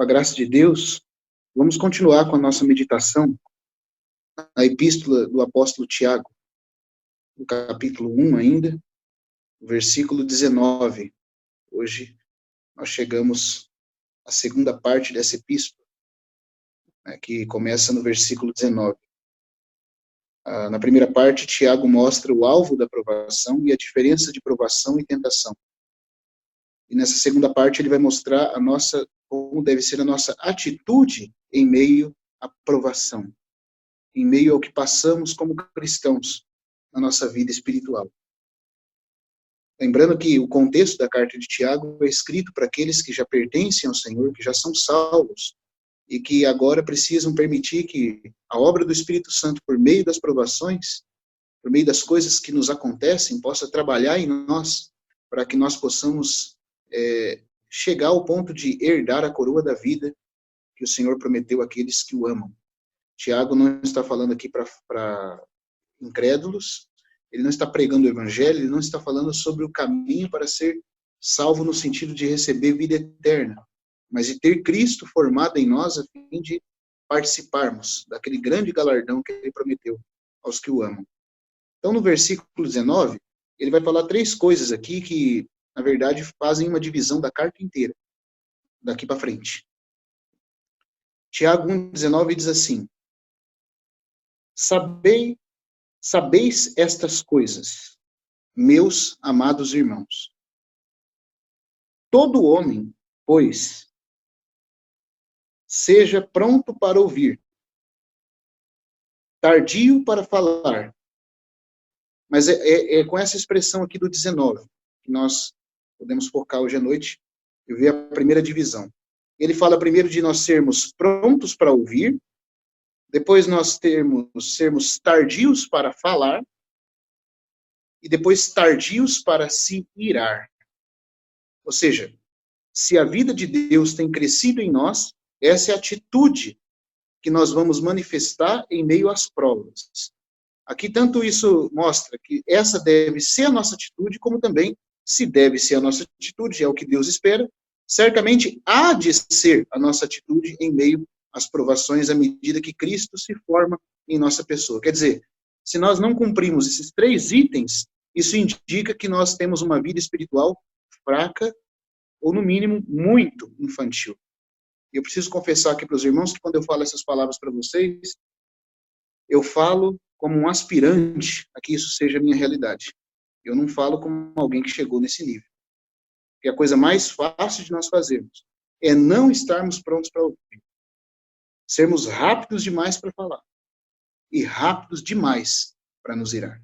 Com a graça de Deus, vamos continuar com a nossa meditação na epístola do apóstolo Tiago, no capítulo 1 ainda, versículo 19. Hoje nós chegamos à segunda parte dessa epístola, que começa no versículo 19. Na primeira parte, Tiago mostra o alvo da provação e a diferença de provação e tentação. E nessa segunda parte ele vai mostrar como deve ser a nossa atitude em meio à provação, em meio ao que passamos como cristãos na nossa vida espiritual. Lembrando que o contexto da carta de Tiago é escrito para aqueles que já pertencem ao Senhor, que já são salvos, e que agora precisam permitir que a obra do Espírito Santo, por meio das provações, por meio das coisas que nos acontecem, possa trabalhar em nós, para que nós possamos chegar ao ponto de herdar a coroa da vida que o Senhor prometeu àqueles que o amam. Tiago não está falando aqui para incrédulos, ele não está pregando o evangelho, ele não está falando sobre o caminho para ser salvo no sentido de receber vida eterna, mas de ter Cristo formado em nós a fim de participarmos daquele grande galardão que ele prometeu aos que o amam. Então, no versículo 19, ele vai falar três coisas aqui que, na verdade, fazem uma divisão da carta inteira, daqui para frente. Tiago 1,19 diz assim: Sabeis estas coisas, meus amados irmãos. Todo homem, pois, seja pronto para ouvir, tardio para falar. Mas é com essa expressão aqui do 19 que nós podemos focar hoje à noite e ver a primeira divisão. Ele fala primeiro de nós sermos prontos para ouvir, depois nós sermos tardios para falar, e depois tardios para se irar. Ou seja, se a vida de Deus tem crescido em nós, essa é a atitude que nós vamos manifestar em meio às provas. Aqui tanto isso mostra que essa deve ser a nossa atitude, como também, se deve ser a nossa atitude, é o que Deus espera, certamente há de ser a nossa atitude em meio às provações à medida que Cristo se forma em nossa pessoa. Quer dizer, se nós não cumprimos esses três itens, isso indica que nós temos uma vida espiritual fraca, ou no mínimo, muito infantil. Eu preciso confessar aqui para os irmãos que quando eu falo essas palavras para vocês, eu falo como um aspirante a que isso seja a minha realidade. Eu não falo como alguém que chegou nesse nível. Porque a coisa mais fácil de nós fazermos é não estarmos prontos para ouvir. Sermos rápidos demais para falar. E rápidos demais para nos irar.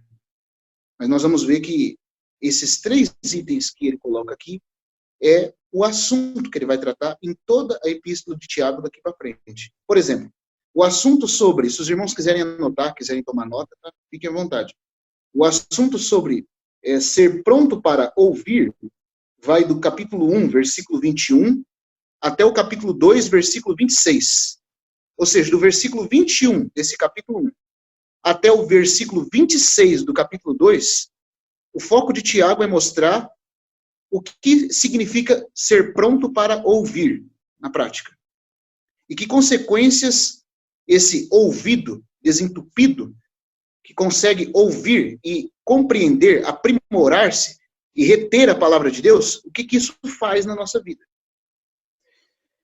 Mas nós vamos ver que esses três itens que ele coloca aqui é o assunto que ele vai tratar em toda a epístola de Tiago daqui para frente. Por exemplo, o assunto sobre, se os irmãos quiserem anotar, quiserem tomar nota, tá? Fiquem à vontade. O assunto sobre ser pronto para ouvir vai do capítulo 1, versículo 21, até o capítulo 2, versículo 26. Ou seja, do versículo 21 desse capítulo 1 até o versículo 26 do capítulo 2, o foco de Tiago é mostrar o que significa ser pronto para ouvir na prática. E que consequências esse ouvido desentupido, que consegue ouvir e compreender, aprimorar-se e reter a palavra de Deus, o que isso faz na nossa vida.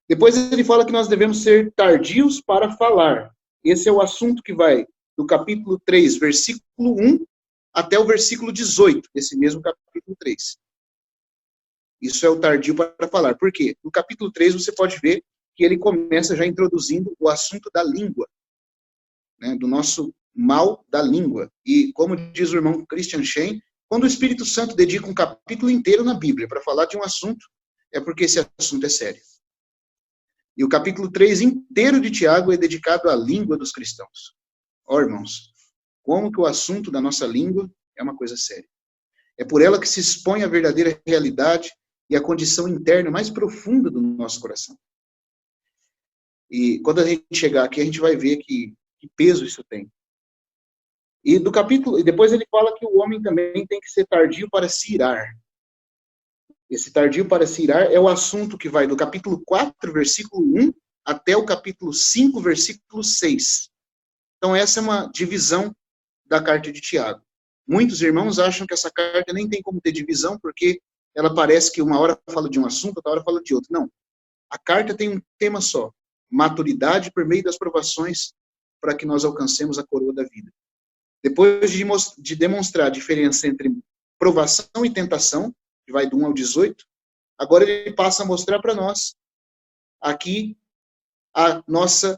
Depois ele fala que nós devemos ser tardios para falar. Esse é o assunto que vai do capítulo 3, versículo 1, até o versículo 18, desse mesmo capítulo 3. Isso é o tardio para falar. Por quê? No capítulo 3 você pode ver que ele começa já introduzindo o assunto da língua, né, do nosso mal da língua. E como diz o irmão Christian Schein, quando o Espírito Santo dedica um capítulo inteiro na Bíblia para falar de um assunto, é porque esse assunto é sério. E o capítulo 3 inteiro de Tiago é dedicado à língua dos cristãos. Ó, irmãos, como que o assunto da nossa língua é uma coisa séria. É por ela que se expõe a verdadeira realidade e a condição interna mais profunda do nosso coração. E quando a gente chegar aqui, a gente vai ver que peso isso tem. E depois ele fala que o homem também tem que ser tardio para se irar. Esse tardio para se irar é o assunto que vai do capítulo 4, versículo 1, até o capítulo 5, versículo 6. Então, essa é uma divisão da carta de Tiago. Muitos irmãos acham que essa carta nem tem como ter divisão, porque ela parece que uma hora fala de um assunto, outra hora fala de outro. Não. A carta tem um tema só: maturidade por meio das provações, para que nós alcancemos a coroa da vida. Depois de demonstrar a diferença entre provação e tentação, que vai do 1 ao 18, agora ele passa a mostrar para nós aqui nosso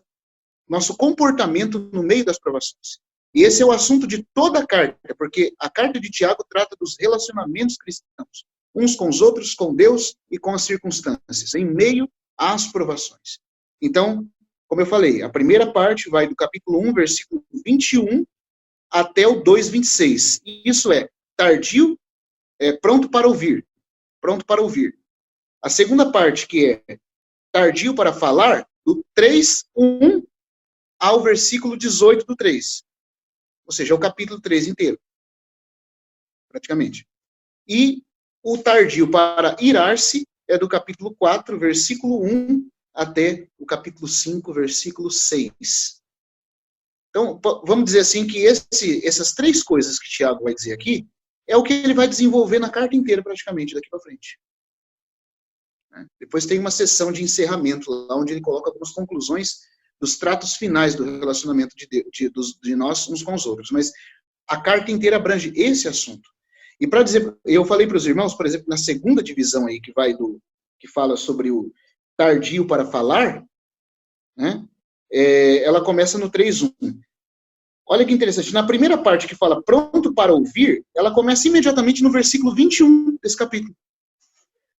comportamento no meio das provações. E esse é o assunto de toda a carta, porque a carta de Tiago trata dos relacionamentos cristãos, uns com os outros, com Deus e com as circunstâncias, em meio às provações. Então, como eu falei, a primeira parte vai do capítulo 1, versículo 21, até o 2:26. Isso é tardio, pronto para ouvir. Pronto para ouvir. A segunda parte, que é tardio para falar, do 3:1 ao versículo 18 do 3. Ou seja, é o capítulo 3 inteiro, praticamente. E o tardio para irar-se é do capítulo 4, versículo 1, até o capítulo 5, versículo 6. Então, vamos dizer assim que essas três coisas que Tiago vai dizer aqui é o que ele vai desenvolver na carta inteira, praticamente, daqui para frente. Depois tem uma sessão de encerramento, lá onde ele coloca algumas conclusões dos tratos finais do relacionamento de nós uns com os outros. Mas a carta inteira abrange esse assunto. E para dizer, eu falei para os irmãos, por exemplo, na segunda divisão aí, que fala sobre o tardio para falar, né? Ela começa no 3:1. Olha que interessante, na primeira parte que fala pronto para ouvir, ela começa imediatamente no versículo 21 desse capítulo.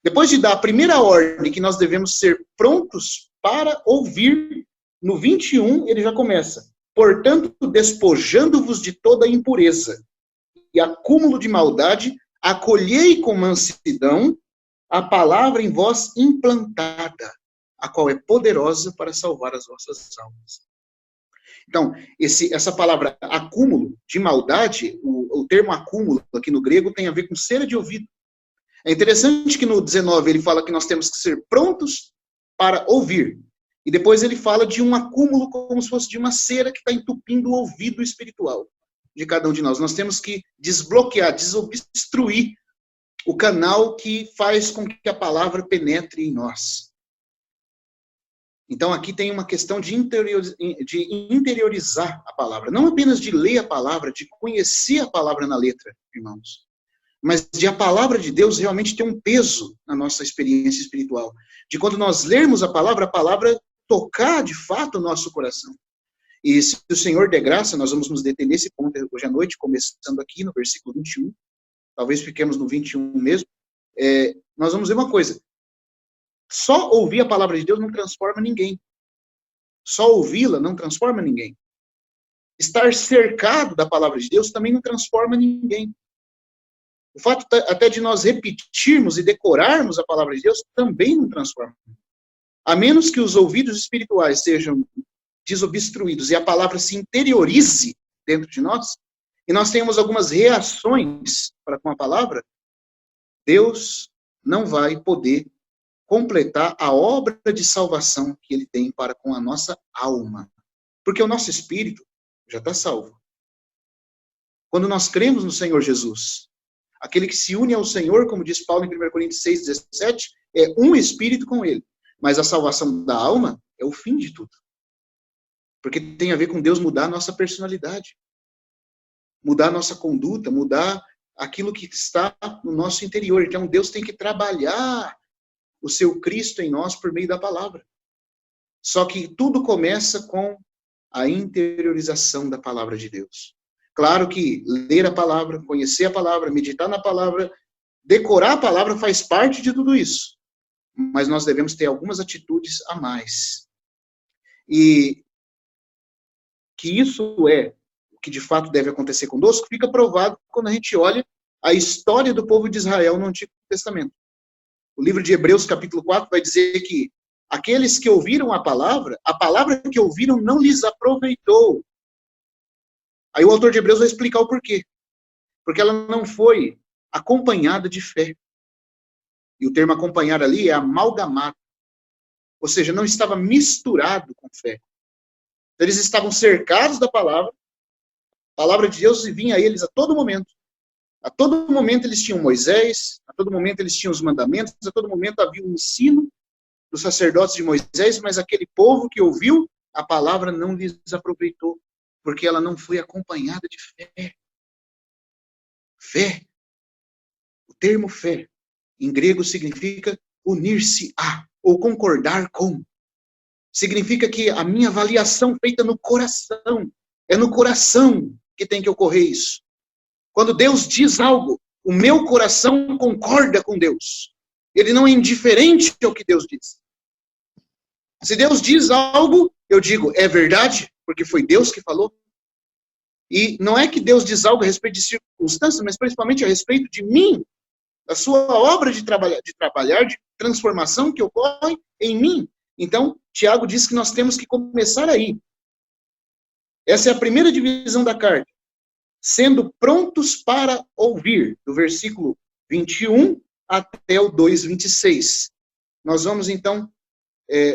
Depois de dar a primeira ordem que nós devemos ser prontos para ouvir, no 21 ele já começa: portanto, despojando-vos de toda impureza e acúmulo de maldade, acolhei com mansidão a palavra em vós implantada, a qual é poderosa para salvar as vossas almas. Então, essa palavra acúmulo de maldade, o termo acúmulo aqui no grego tem a ver com cera de ouvido. É interessante que no 19 ele fala que nós temos que ser prontos para ouvir. E depois ele fala de um acúmulo como se fosse de uma cera que está entupindo o ouvido espiritual de cada um de nós. Nós temos que desbloquear, desobstruir o canal que faz com que a palavra penetre em nós. Então, aqui tem uma questão de interiorizar a palavra. Não apenas de ler a palavra, de conhecer a palavra na letra, irmãos. Mas de a palavra de Deus realmente ter um peso na nossa experiência espiritual. De quando nós lermos a palavra tocar de fato o nosso coração. E se o Senhor der graça, nós vamos nos deter nesse ponto hoje à noite, começando aqui no versículo 21. Talvez fiquemos no 21 mesmo. Nós vamos ver uma coisa. Só ouvir a palavra de Deus não transforma ninguém. Só ouvi-la não transforma ninguém. Estar cercado da palavra de Deus também não transforma ninguém. O fato até de nós repetirmos e decorarmos a palavra de Deus também não transforma. A menos que os ouvidos espirituais sejam desobstruídos e a palavra se interiorize dentro de nós, e nós temos algumas reações para com a palavra, Deus não vai poder completar a obra de salvação que ele tem para com a nossa alma. Porque o nosso espírito já está salvo. Quando nós cremos no Senhor Jesus, aquele que se une ao Senhor, como diz Paulo em 1 Coríntios 6:17, é um espírito com ele. Mas a salvação da alma é o fim de tudo. Porque tem a ver com Deus mudar a nossa personalidade. Mudar a nossa conduta, mudar aquilo que está no nosso interior. Então Deus tem que trabalhar o seu Cristo em nós por meio da palavra. Só que tudo começa com a interiorização da palavra de Deus. Claro que ler a palavra, conhecer a palavra, meditar na palavra, decorar a palavra faz parte de tudo isso. Mas nós devemos ter algumas atitudes a mais. E que isso é o que de fato deve acontecer conosco, fica provado quando a gente olha a história do povo de Israel no Antigo Testamento. O livro de Hebreus, capítulo 4, vai dizer que aqueles que ouviram a palavra que ouviram não lhes aproveitou. Aí o autor de Hebreus vai explicar o porquê. Porque ela não foi acompanhada de fé. E o termo acompanhar ali é amalgamado. Ou seja, não estava misturado com fé. Então, eles estavam cercados da palavra. A palavra de Deus vinha a eles a todo momento. A todo momento eles tinham Moisés, a todo momento eles tinham os mandamentos, a todo momento havia o ensino dos sacerdotes de Moisés, mas aquele povo que ouviu, a palavra não lhes aproveitou, porque ela não foi acompanhada de fé. Fé. O termo fé, em grego, significa unir-se a, ou concordar com. Significa que a minha avaliação feita no coração, é no coração que tem que ocorrer isso. Quando Deus diz algo, o meu coração concorda com Deus. Ele não é indiferente ao que Deus diz. Se Deus diz algo, eu digo, é verdade, porque foi Deus que falou. E não é que Deus diz algo a respeito de circunstâncias, mas principalmente a respeito de mim, da sua obra de trabalhar, de transformação que ocorre em mim. Então, Tiago diz que nós temos que começar aí. Essa é a primeira divisão da carta. Sendo prontos para ouvir, do versículo 21 até o 2:26. Nós vamos, então,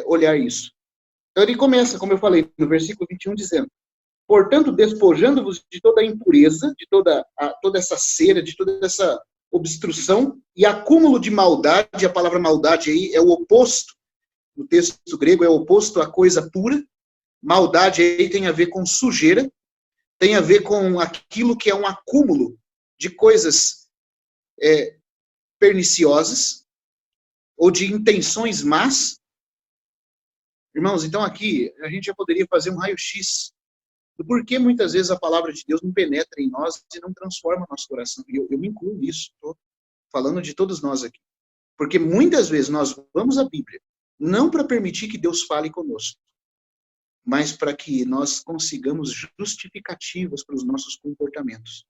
olhar isso. Então, ele começa, como eu falei, no versículo 21, dizendo: portanto, despojando-vos de toda a impureza, de toda essa cera, de toda essa obstrução e acúmulo de maldade. A palavra maldade aí é o oposto, no texto grego é o oposto à coisa pura. Maldade aí tem a ver com sujeira, tem a ver com aquilo que é um acúmulo de coisas perniciosas ou de intenções más. Irmãos, então aqui a gente já poderia fazer um raio-x do porquê muitas vezes a palavra de Deus não penetra em nós e não transforma nosso coração. E eu me incluo nisso, estou falando de todos nós aqui. Porque muitas vezes nós vamos à Bíblia não para permitir que Deus fale conosco, mas para que nós consigamos justificativas para os nossos comportamentos.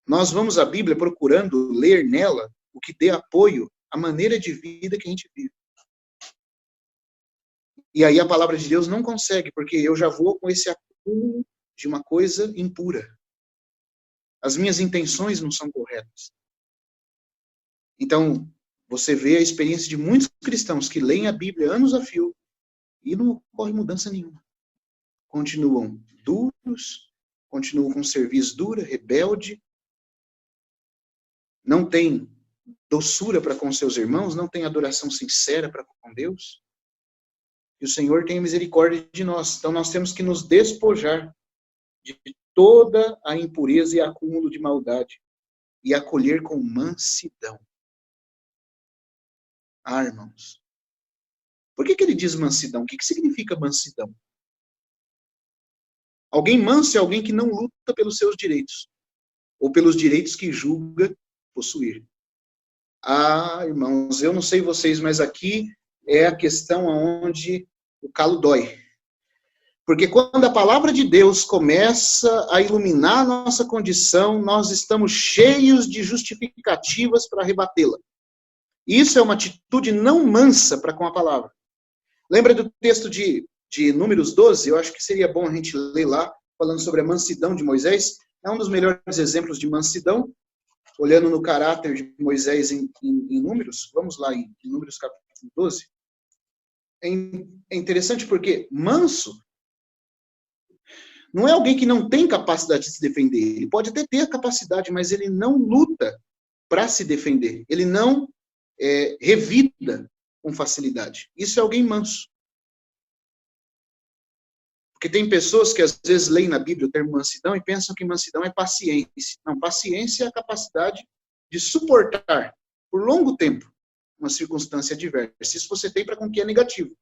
Nós vamos à Bíblia procurando ler nela o que dê apoio à maneira de vida que a gente vive. E aí a palavra de Deus não consegue, porque eu já vou com esse acúmulo de uma coisa impura. As minhas intenções não são corretas. Então, você vê a experiência de muitos cristãos que leem a Bíblia anos a fio e não ocorre mudança nenhuma. Continuam duros, continuam com serviço dura, rebelde, não tem doçura para com seus irmãos, não tem adoração sincera para com Deus. E o Senhor tem misericórdia de nós. Então nós temos que nos despojar de toda a impureza e acúmulo de maldade e acolher com mansidão. Ah, irmãos. Por que ele diz mansidão? O que significa mansidão? Alguém manso é alguém que não luta pelos seus direitos, ou pelos direitos que julga possuir. Ah, irmãos, eu não sei vocês, mas aqui é a questão onde o calo dói. Porque quando a palavra de Deus começa a iluminar a nossa condição, nós estamos cheios de justificativas para rebatê-la. Isso é uma atitude não mansa para com a palavra. Lembra do texto de Números 12? Eu acho que seria bom a gente ler lá, falando sobre a mansidão de Moisés. É um dos melhores exemplos de mansidão, olhando no caráter de Moisés em Números. Vamos lá em Números capítulo 12. É interessante porque manso não é alguém que não tem capacidade de se defender. Ele pode até ter a capacidade, mas ele não luta para se defender. Ele não revida com facilidade. Isso é alguém manso. Porque tem pessoas que às vezes leem na Bíblia o termo mansidão e pensam que mansidão é paciência. Não, paciência é a capacidade de suportar por longo tempo uma circunstância adversa. Isso você tem para com que é negativo.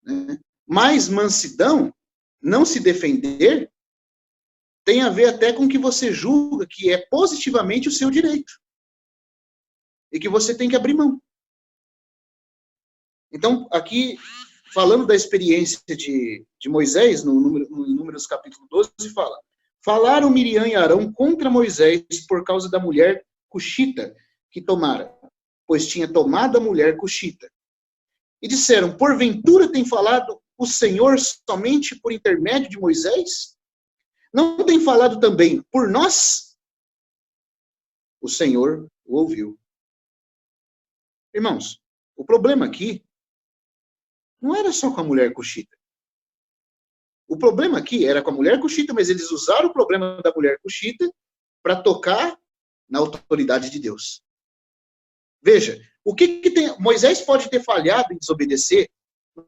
Né? Mas mansidão, não se defender, tem a ver até com que você julga que é positivamente o seu direito. E que você tem que abrir mão. Então, aqui, falando da experiência de Moisés, no Números capítulo 12, fala: falaram Miriam e Arão contra Moisés por causa da mulher cuxita que tomara, pois tinha tomado a mulher cuxita. E disseram: porventura tem falado o Senhor somente por intermédio de Moisés? Não tem falado também por nós? O Senhor o ouviu. Irmãos, o problema aqui não era só com a mulher cuxita. O problema aqui era com a mulher cuxita, mas eles usaram o problema da mulher cuxita para tocar na autoridade de Deus. Veja, o que tem... Moisés pode ter falhado em desobedecer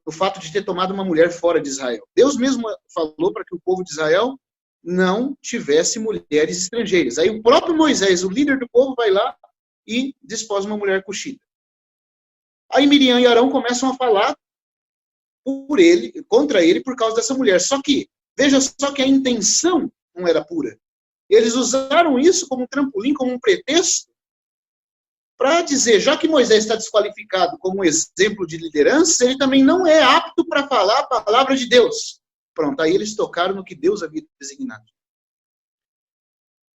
no fato de ter tomado uma mulher fora de Israel. Deus mesmo falou para que o povo de Israel não tivesse mulheres estrangeiras. Aí o próprio Moisés, o líder do povo, vai lá e desposa uma mulher cuxita. Aí Miriam e Arão começam a falar contra ele por causa dessa mulher. Só que, veja só que a intenção não era pura. Eles usaram isso como um trampolim, como um pretexto, para dizer, já que Moisés está desqualificado como um exemplo de liderança, ele também não é apto para falar a palavra de Deus. Pronto, aí eles tocaram no que Deus havia designado.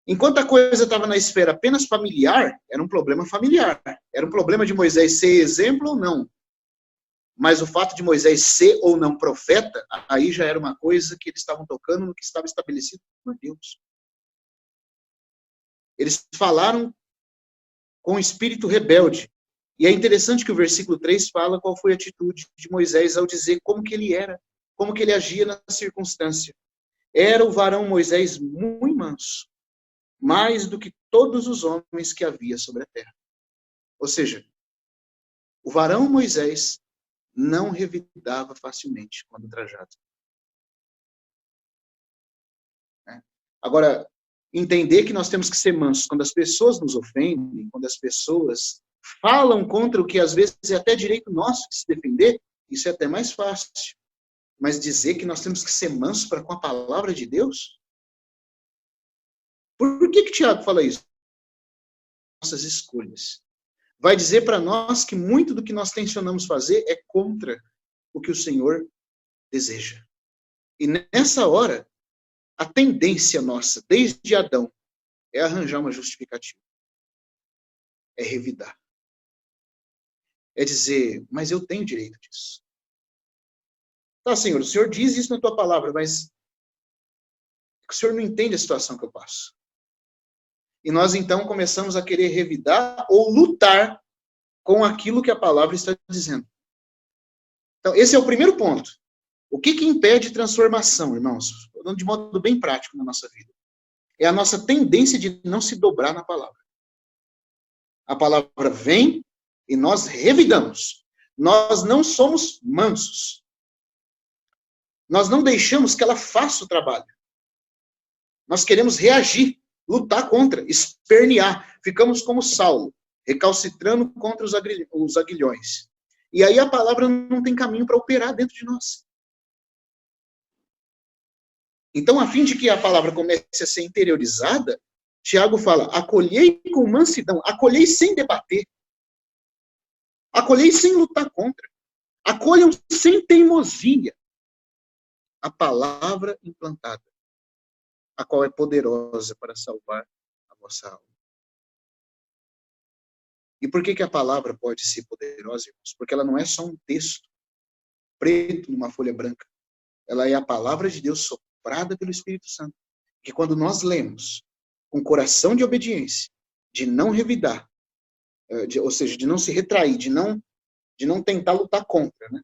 Enquanto a coisa estava na esfera apenas familiar, era um problema familiar. Era um problema de Moisés ser exemplo ou não. Mas o fato de Moisés ser ou não profeta, aí já era uma coisa que eles estavam tocando no que estava estabelecido por Deus. Eles falaram com espírito rebelde. E é interessante que o versículo 3 fala qual foi a atitude de Moisés ao dizer como que ele era, como que ele agia na circunstância. Era o varão Moisés muito manso, mais do que todos os homens que havia sobre a terra. Ou seja, o varão Moisés não revidava facilmente quando trajado. Agora, entender que nós temos que ser mansos quando as pessoas nos ofendem, quando as pessoas falam contra o que às vezes é até direito nosso de se defender, isso é até mais fácil. Mas dizer que nós temos que ser mansos para com a palavra de Deus? Por que Tiago fala isso? Nossas escolhas. Vai dizer para nós que muito do que nós tensionamos fazer é contra o que o Senhor deseja. E nessa hora, a tendência nossa, desde Adão, é arranjar uma justificativa. É revidar. É dizer, mas eu tenho direito disso. Tá, Senhor, o Senhor diz isso na tua palavra, mas o Senhor não entende a situação que eu passo. E nós, então, começamos a querer revidar ou lutar com aquilo que a palavra está dizendo. Então, esse é o primeiro ponto. O que impede transformação, irmãos? De modo bem prático na nossa vida. É a nossa tendência de não se dobrar na palavra. A palavra vem e nós revidamos. Nós não somos mansos. Nós não deixamos que ela faça o trabalho. Nós queremos reagir, lutar contra, espernear. Ficamos como Saulo, recalcitrando contra os aguilhões. E aí a palavra não tem caminho para operar dentro de nós. Então, a fim de que a palavra comece a ser interiorizada, Tiago fala, acolhei com mansidão, acolhei sem debater, acolhei sem lutar contra, acolham sem teimosia a palavra implantada, a qual é poderosa para salvar a vossa alma. E por que a palavra pode ser poderosa, irmãos? Porque ela não é só um texto preto numa folha branca. Ela é a palavra de Deus soprada pelo Espírito Santo. Que quando nós lemos com coração de obediência, de não revidar, ou seja, de não se retrair, de não tentar lutar contra, né?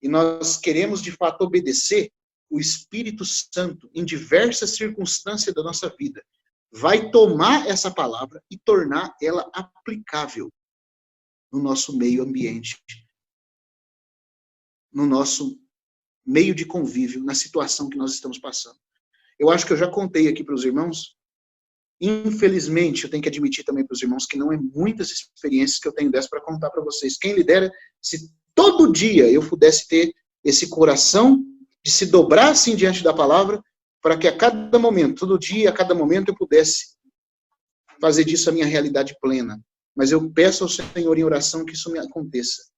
E nós queremos, de fato, obedecer, o Espírito Santo, em diversas circunstâncias da nossa vida, vai tomar essa palavra e tornar ela aplicável no nosso meio ambiente, no nosso meio de convívio, na situação que nós estamos passando. Eu acho que eu já contei aqui para os irmãos, infelizmente, eu tenho que admitir também para os irmãos que não é muitas experiências que eu tenho dessas para contar para vocês. Quem lhe dera, se todo dia eu pudesse ter esse coração de se dobrar assim diante da palavra, para que a cada momento, todo dia, a cada momento, eu pudesse fazer disso a minha realidade plena. Mas eu peço ao Senhor em oração que isso me aconteça.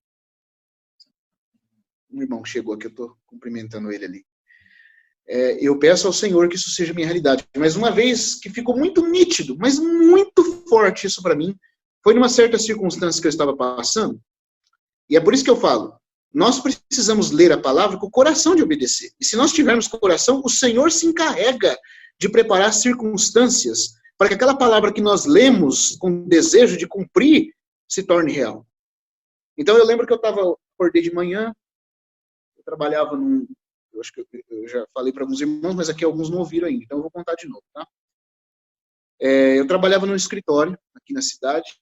Um irmão chegou aqui, eu estou cumprimentando ele ali. Eu peço ao Senhor que isso seja minha realidade. Mas uma vez que ficou muito nítido, mas muito forte isso para mim, foi numa certa circunstância que eu estava passando, e é por isso que eu falo, nós precisamos ler a palavra com o coração de obedecer. E se nós tivermos com o coração, o Senhor se encarrega de preparar circunstâncias, para que aquela palavra que nós lemos com desejo de cumprir se torne real. Então eu lembro que acordei de manhã, eu trabalhava eu acho que eu já falei para alguns irmãos, mas aqui alguns não ouviram ainda, então eu vou contar de novo, tá? Eu trabalhava num escritório aqui na cidade,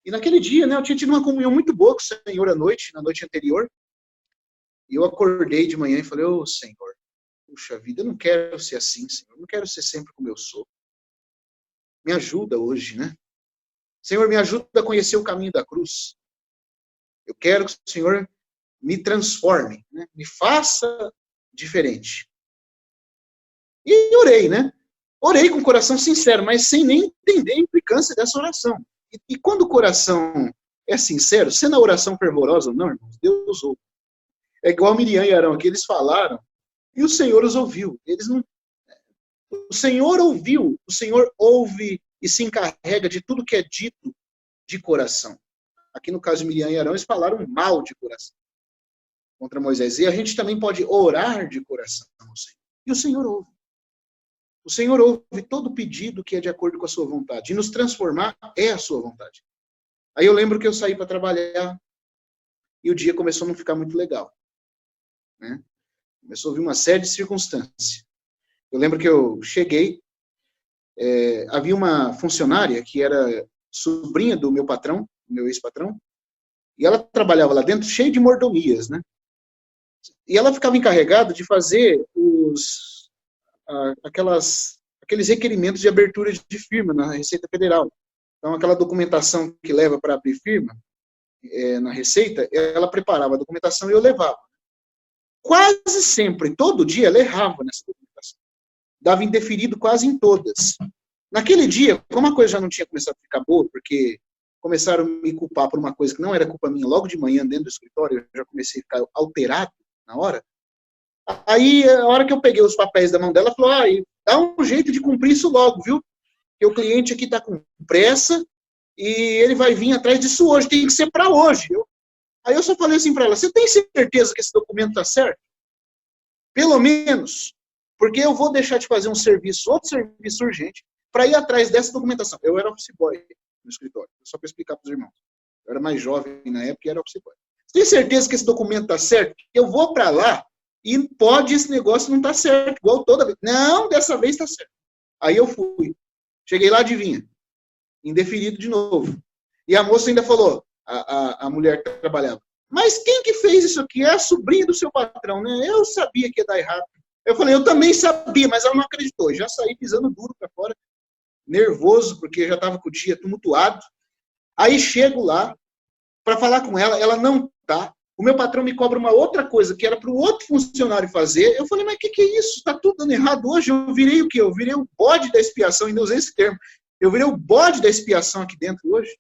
e naquele dia, né, eu tinha tido uma comunhão muito boa com o Senhor na noite anterior, e eu acordei de manhã e falei, ô Senhor, puxa vida, eu não quero ser assim, Senhor, eu não quero ser sempre como eu sou. Me ajuda hoje, né? Senhor, me ajuda a conhecer o caminho da cruz. Eu quero que o Senhor me transforme, né? Me faça diferente. E orei, né? Orei com o coração sincero, mas sem nem entender a implicância dessa oração. E quando o coração é sincero, sendo a oração fervorosa ou não, irmãos, Deus ouve. É igual Miriam e Arão, que eles falaram, e o Senhor os ouviu. O Senhor ouviu, o Senhor ouve e se encarrega de tudo que é dito de coração. Aqui no caso de Miriam e Arão, eles falaram mal de coração contra Moisés. E a gente também pode orar de coração ao Senhor. E o Senhor ouve. O Senhor ouve todo pedido que é de acordo com a sua vontade. E nos transformar é a sua vontade. Aí eu lembro que eu saí para trabalhar e o dia começou a não ficar muito legal. Né? Começou a vir uma série de circunstâncias. Eu lembro que eu cheguei, havia uma funcionária que era sobrinha do meu patrão, meu ex-patrão, e ela trabalhava lá dentro cheia de mordomias, né? E ela ficava encarregada de fazer aqueles requerimentos de abertura de firma na Receita Federal. Então, aquela documentação que leva para abrir firma na Receita, ela preparava a documentação e eu levava. Quase sempre, todo dia, ela errava nessa documentação. Dava indeferido quase em todas. Naquele dia, como a coisa já não tinha começado a ficar boa, porque começaram a me culpar por uma coisa que não era culpa minha, logo de manhã, dentro do escritório, eu já comecei a ficar alterado na hora. Aí, a hora que eu peguei os papéis da mão dela, ela falou, dá um jeito de cumprir isso logo, viu? Porque o cliente aqui está com pressa e ele vai vir atrás disso hoje, tem que ser para hoje. Aí eu só falei assim para ela, você tem certeza que esse documento está certo? Pelo menos, porque eu vou deixar de fazer outro serviço urgente, para ir atrás dessa documentação. Eu era office boy no escritório, só para explicar para os irmãos. Eu era mais jovem na época e era office boy. Você tem certeza que esse documento está certo? Eu vou para lá e pode esse negócio não estar certo, igual toda vez. Não, dessa vez está certo. Aí eu fui. Cheguei lá, adivinha? Indeferido de novo. E a moça ainda falou, a mulher que trabalhava, mas quem que fez isso aqui? É a sobrinha do seu patrão, né? Eu sabia que ia dar errado. Eu falei, eu também sabia, mas ela não acreditou. Já saí pisando duro para fora, nervoso, porque já estava com o dia tumultuado. Aí chego lá para falar com ela, ela não tá. O meu patrão me cobra uma outra coisa, que era para o outro funcionário fazer. Eu falei, mas o que é isso? Está tudo dando errado hoje. Eu virei o quê? Eu virei o bode da expiação, ainda usei esse termo. Eu virei o bode da expiação aqui dentro hoje.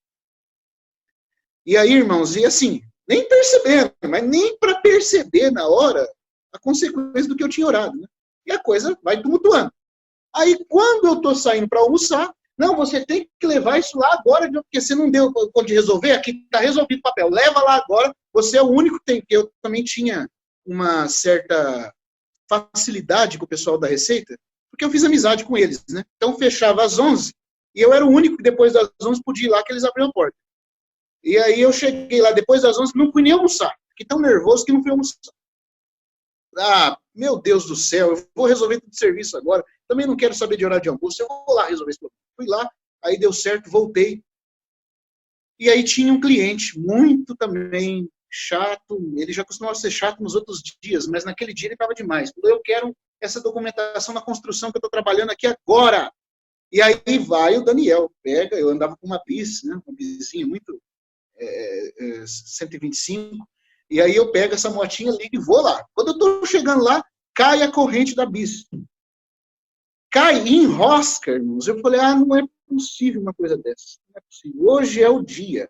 E aí, irmãos, e assim, nem percebendo, mas nem para perceber na hora a consequência do que eu tinha orado. Né? E a coisa vai tumultuando. Aí, quando eu estou saindo para almoçar, não, você tem que levar isso lá agora, porque você não deu conta de resolver, aqui está resolvido o papel, leva lá agora, você é o único que tem, porque eu também tinha uma certa facilidade com o pessoal da Receita, porque eu fiz amizade com eles, né? Então, fechava às 11, e eu era o único que depois das 11 podia ir lá, que eles abriam a porta. E aí eu cheguei lá depois das 11, não fui nem almoçar, fiquei tão nervoso que não fui almoçar. Meu Deus do céu, eu vou resolver tudo de serviço agora, também não quero saber de horário de almoço, eu vou lá resolver esse problema. Fui lá, aí deu certo, voltei. E aí tinha um cliente muito também chato, ele já costumava ser chato nos outros dias, mas naquele dia ele estava demais. Falou, eu quero essa documentação da construção que eu estou trabalhando aqui agora. E aí vai o Daniel, pega, eu andava com uma bis, né, uma bisinha muito 125, e aí eu pego essa motinha, ligo e vou lá. Quando eu estou chegando lá, cai a corrente da bis. Cai e enrosca, irmãos. Eu falei, não é possível uma coisa dessa. Não é possível. Hoje é o dia.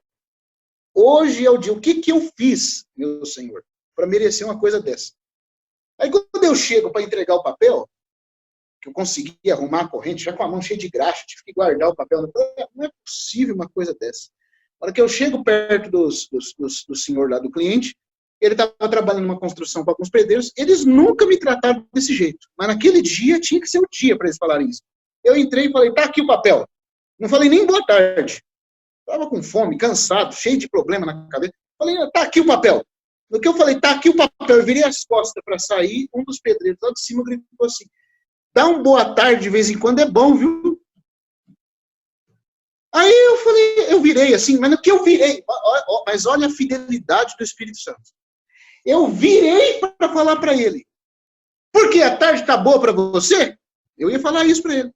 Hoje é o dia. O que eu fiz, meu Senhor, para merecer uma coisa dessa? Aí quando eu chego para entregar o papel, que eu consegui arrumar a corrente, já com a mão cheia de graxa, tive que guardar o papel. Eu falei, não é possível uma coisa dessa. Na hora que eu chego perto do senhor lá, do cliente, ele estava trabalhando numa construção com alguns pedreiros, eles nunca me trataram desse jeito. Mas naquele dia, tinha que ser o dia para eles falarem isso. Eu entrei e falei, tá aqui o papel. Não falei nem boa tarde. Estava com fome, cansado, cheio de problema na cabeça. Falei, tá aqui o papel. No que eu falei, tá aqui o papel, eu virei as costas para sair, um dos pedreiros lá de cima gritou assim, dá um boa tarde de vez em quando, é bom, viu? Aí eu falei, eu virei assim, mas no que eu virei, mas olha a fidelidade do Espírito Santo. Eu virei para falar para ele, porque a tarde tá boa para você? Eu ia falar isso para ele.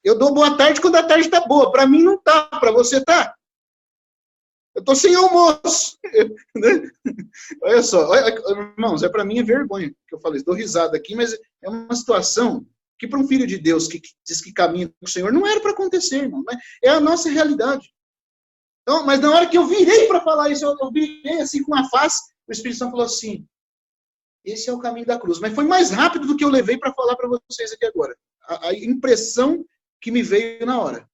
Eu dou boa tarde quando a tarde tá boa, para mim não tá, para você tá. Eu tô sem almoço. Olha só, irmãos, para mim é vergonha que eu falei, dou risada aqui, mas é uma situação que para um filho de Deus que diz que caminha com o Senhor, não era para acontecer, irmão. É a nossa realidade. Então, mas na hora que eu virei para falar isso, eu virei assim com a face, o Espírito Santo falou assim, esse é o caminho da cruz. Mas foi mais rápido do que eu levei para falar para vocês aqui agora. A impressão que me veio na hora.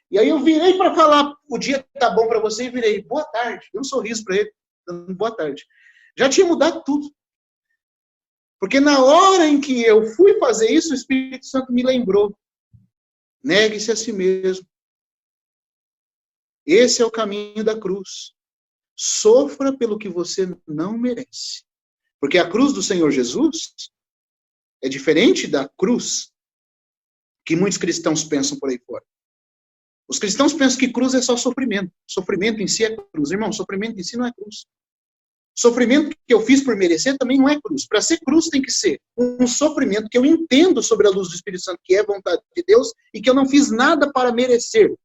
E aí eu virei para falar, o dia tá bom para você, e virei, boa tarde. Dei um sorriso para ele, dando boa tarde. Já tinha mudado tudo. Porque na hora em que eu fui fazer isso, o Espírito Santo me lembrou. Negue-se a si mesmo. Esse é o caminho da cruz. Sofra pelo que você não merece. Porque a cruz do Senhor Jesus é diferente da cruz que muitos cristãos pensam por aí fora. Os cristãos pensam que cruz é só sofrimento. Sofrimento em si é cruz. Irmão, sofrimento em si não é cruz. Sofrimento que eu fiz por merecer também não é cruz. Para ser cruz tem que ser um sofrimento que eu entendo sobre a luz do Espírito Santo, que é vontade de Deus, e que eu não fiz nada para merecer.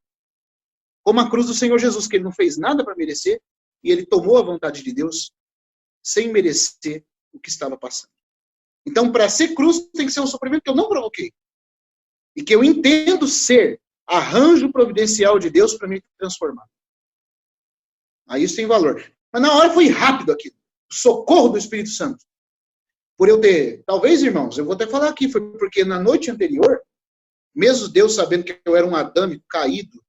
Como a cruz do Senhor Jesus, que ele não fez nada para merecer, e ele tomou a vontade de Deus sem merecer o que estava passando. Então, para ser cruz, tem que ser um sofrimento que eu não provoquei. E que eu entendo ser arranjo providencial de Deus para me transformar. Aí isso tem valor. Mas na hora foi rápido aquilo. O socorro do Espírito Santo. Por eu ter... Talvez, irmãos, eu vou até falar aqui, foi porque na noite anterior, mesmo Deus sabendo que eu era um adâmico caído,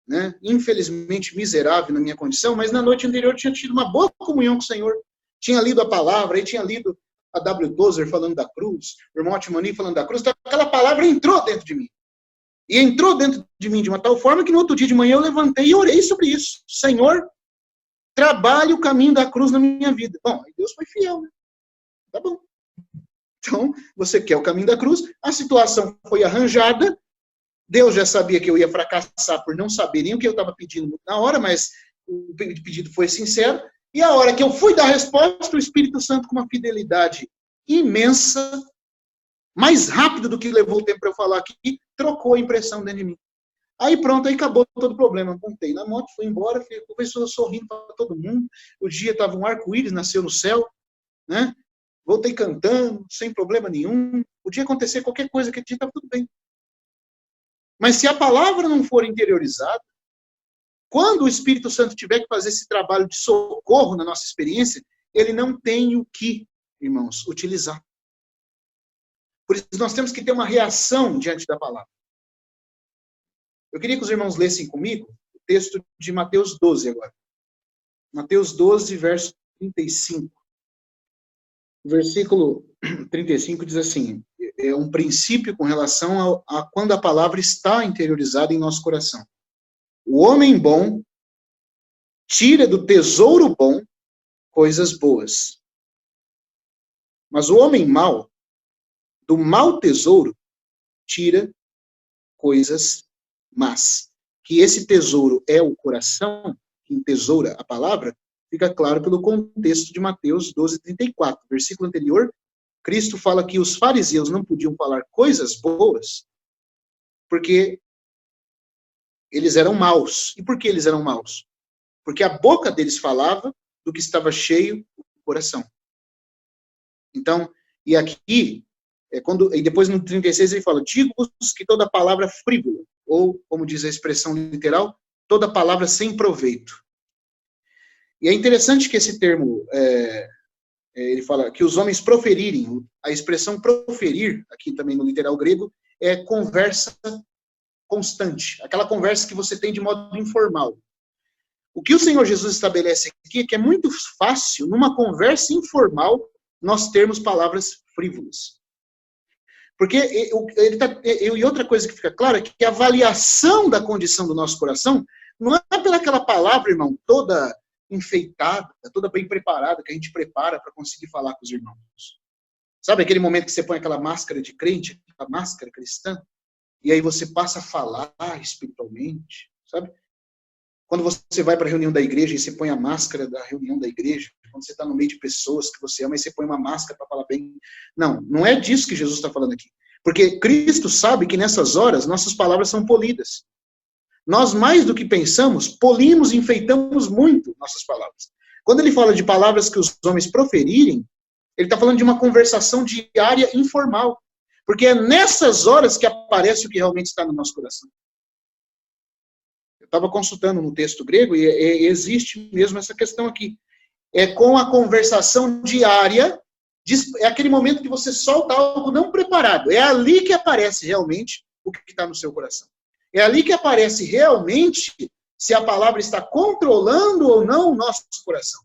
né, infelizmente miserável na minha condição, mas na noite anterior eu tinha tido uma boa comunhão com o Senhor. Tinha lido a palavra, aí tinha lido a W. Tozer falando da cruz, o irmão Atmani falando da cruz, então aquela palavra entrou dentro de mim. E entrou dentro de mim de uma tal forma que no outro dia de manhã eu levantei e orei sobre isso. Senhor, trabalhe o caminho da cruz na minha vida. Bom, Deus foi fiel, né? Tá bom. Então, você quer o caminho da cruz, a situação foi arranjada, Deus já sabia que eu ia fracassar por não saber nem o que eu estava pedindo na hora, mas o pedido foi sincero, e a hora que eu fui dar a resposta, o Espírito Santo, com uma fidelidade imensa, mais rápido do que levou o tempo para eu falar aqui, trocou a impressão dentro de mim. Aí pronto, aí acabou todo o problema. Montei na moto, fui embora, começou sorrindo para todo mundo. O dia estava um arco-íris, nasceu no céu, né? Voltei cantando, sem problema nenhum. Podia acontecer qualquer coisa, aquele dia estava tudo bem. Mas se a palavra não for interiorizada, quando o Espírito Santo tiver que fazer esse trabalho de socorro na nossa experiência, ele não tem o que, irmãos, utilizar. Por isso nós temos que ter uma reação diante da palavra. Eu queria que os irmãos lessem comigo o texto de Mateus 12 agora. Mateus 12, verso 35. O versículo 35 diz assim, é um princípio com relação a quando a palavra está interiorizada em nosso coração. O homem bom tira do tesouro bom coisas boas. Mas o homem mau, do mau tesouro, tira coisas más. Que esse tesouro é o coração, que entesoura a palavra, fica claro pelo contexto de Mateus 12, 34. Versículo anterior, Cristo fala que os fariseus não podiam falar coisas boas, porque eles eram maus. E por que eles eram maus? Porque a boca deles falava do que estava cheio o coração. Então, e aqui, e depois no 36 ele fala, digo-vos que toda palavra frívola, ou, como diz a expressão literal, toda palavra sem proveito. E é interessante que esse termo, ele fala que os homens proferirem, a expressão proferir, aqui também no literal grego, é conversa constante, aquela conversa que você tem de modo informal. O que o Senhor Jesus estabelece aqui é que é muito fácil, numa conversa informal, nós termos palavras frívolas. Porque e outra coisa que fica clara é que a avaliação da condição do nosso coração não é pelaquela palavra, irmão, toda enfeitada, toda bem preparada, que a gente prepara para conseguir falar com os irmãos. Sabe aquele momento que você põe aquela máscara de crente, a máscara cristã, e aí você passa a falar espiritualmente, sabe? Quando você vai para a reunião da igreja e você põe a máscara da reunião da igreja, quando você está no meio de pessoas que você ama e você põe uma máscara para falar bem. Não, não é disso que Jesus está falando aqui. Porque Cristo sabe que nessas horas nossas palavras são polidas. Nós, mais do que pensamos, polimos e enfeitamos muito nossas palavras. Quando ele fala de palavras que os homens proferirem, ele está falando de uma conversação diária informal. Porque é nessas horas que aparece o que realmente está no nosso coração. Eu estava consultando no texto grego e existe mesmo essa questão aqui. É com a conversação diária, é aquele momento que você solta algo não preparado. É ali que aparece realmente o que está no seu coração. É ali que aparece realmente se a palavra está controlando ou não o nosso coração.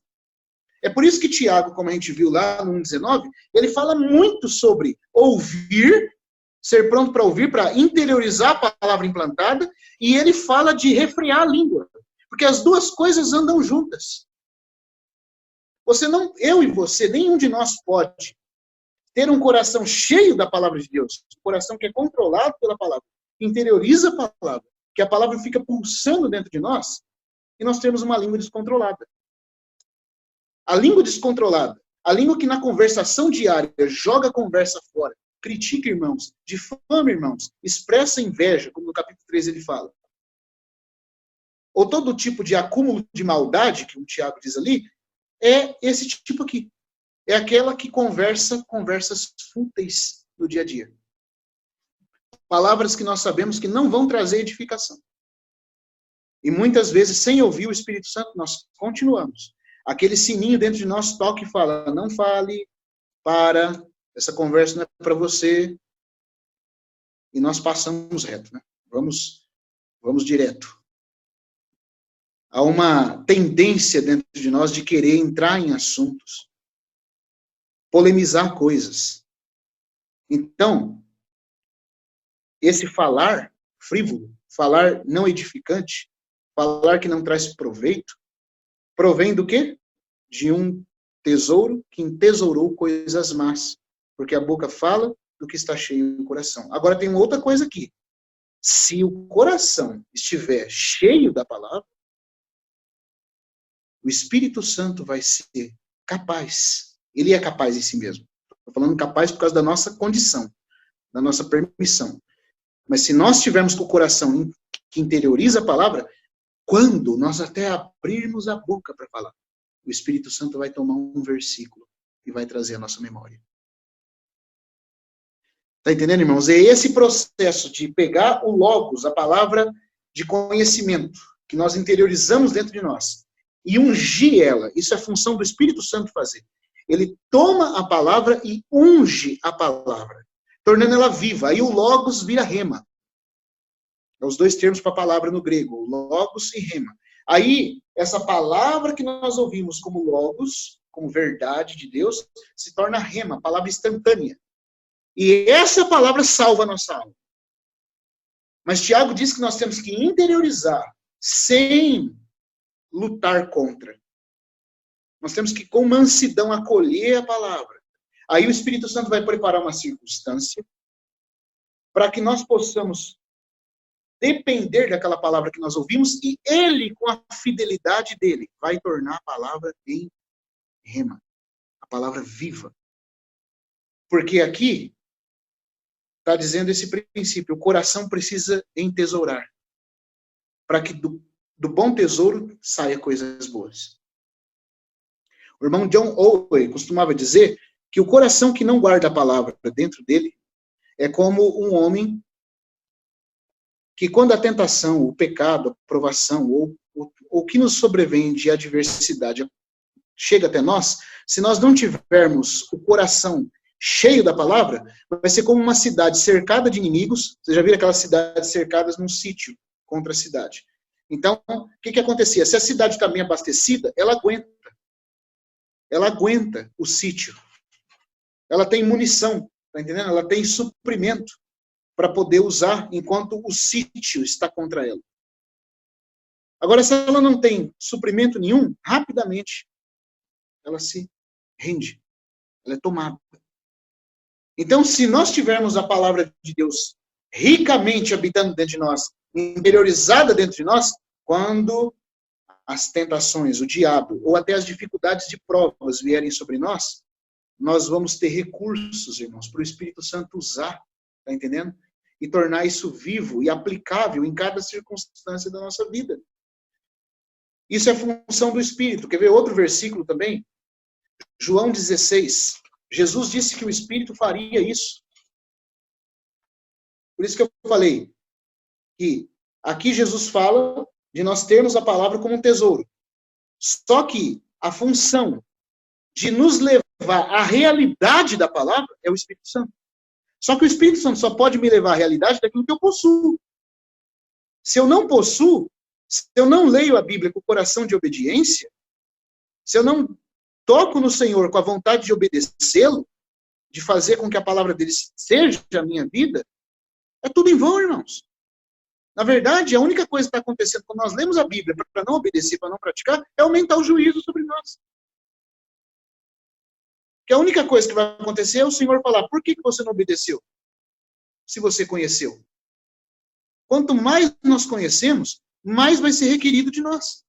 É por isso que Tiago, como a gente viu lá no 1,19, ele fala muito sobre ouvir, ser pronto para ouvir, para interiorizar a palavra implantada, e ele fala de refrear a língua. Porque as duas coisas andam juntas. Eu e você, nenhum de nós pode ter um coração cheio da palavra de Deus, um coração que é controlado pela palavra, interioriza a palavra, que a palavra fica pulsando dentro de nós, e nós temos uma língua descontrolada. A língua descontrolada, a língua que na conversação diária joga a conversa fora, critica irmãos, difama irmãos, expressa inveja, como no capítulo 3 ele fala. Ou todo tipo de acúmulo de maldade, que o Tiago diz ali, é esse tipo aqui. É aquela que conversas fúteis no dia a dia. Palavras que nós sabemos que não vão trazer edificação. E muitas vezes, sem ouvir o Espírito Santo, nós continuamos. Aquele sininho dentro de nós toca e fala, não fale, para, essa conversa não é para você. E nós passamos reto, né? Vamos direto. Há uma tendência dentro de nós de querer entrar em assuntos, polemizar coisas. Então, esse falar frívolo, falar não edificante, falar que não traz proveito, provém do quê? De um tesouro que entesourou coisas más. Porque a boca fala do que está cheio o coração. Agora tem uma outra coisa aqui. Se o coração estiver cheio da palavra, o Espírito Santo vai ser capaz. Ele é capaz em si mesmo. Estou falando capaz por causa da nossa condição, da nossa permissão. Mas se nós tivermos com o coração que interioriza a palavra, quando nós até abrirmos a boca para falar, o Espírito Santo vai tomar um versículo e vai trazer a nossa memória. Está entendendo, irmãos? É esse processo de pegar o logos, a palavra de conhecimento, que nós interiorizamos dentro de nós, e ungir ela. Isso é função do Espírito Santo fazer. Ele toma a palavra e unge a palavra, tornando ela viva. Aí o logos vira rema. É os dois termos para a palavra no grego, logos e rema. Aí, essa palavra que nós ouvimos como logos, como verdade de Deus, se torna rema, palavra instantânea. E essa palavra salva a nossa alma. Mas Tiago diz que nós temos que interiorizar, sem lutar contra. Nós temos que, com mansidão, acolher a palavra. Aí o Espírito Santo vai preparar uma circunstância para que nós possamos depender daquela palavra que nós ouvimos e ele, com a fidelidade dele, vai tornar a palavra em rema. A palavra viva. Porque aqui está dizendo esse princípio. O coração precisa entesourar. Para que do bom tesouro saia coisas boas. O irmão John Owen costumava dizer que o coração que não guarda a palavra dentro dele é como um homem que quando a tentação, o pecado, a provação, ou o que nos sobrevém de adversidade chega até nós, se nós não tivermos o coração cheio da palavra, vai ser como uma cidade cercada de inimigos. Você já viu aquelas cidades cercadas num sítio contra a cidade? Então, o que acontecia? Se a cidade está bem abastecida, ela aguenta. Ela aguenta o sítio. Ela tem munição. Tá entendendo? Ela tem suprimento para poder usar enquanto o sítio está contra ela. Agora, se ela não tem suprimento nenhum, rapidamente ela se rende. Ela é tomada. Então, se nós tivermos a palavra de Deus ricamente habitando dentro de nós, interiorizada dentro de nós, quando as tentações, o diabo, ou até as dificuldades de provas vierem sobre nós, nós vamos ter recursos, irmãos, para o Espírito Santo usar, tá entendendo? E tornar isso vivo e aplicável em cada circunstância da nossa vida. Isso é função do Espírito. Quer ver outro versículo também? João 16. Jesus disse que o Espírito faria isso. Por isso que eu falei que aqui Jesus fala de nós termos a palavra como um tesouro. Só que a função de nos levar à realidade da palavra é o Espírito Santo. Só que o Espírito Santo só pode me levar à realidade daquilo que eu possuo. Se eu não possuo, se eu não leio a Bíblia com o coração de obediência, se eu não toco no Senhor com a vontade de obedecê-lo, de fazer com que a palavra dele seja a minha vida, é tudo em vão, irmãos. Na verdade, a única coisa que está acontecendo quando nós lemos a Bíblia para não obedecer, para não praticar, é aumentar o juízo sobre nós. Porque a única coisa que vai acontecer é o Senhor falar, por que você não obedeceu? Se você conheceu. Quanto mais nós conhecemos, mais vai ser requerido de nós.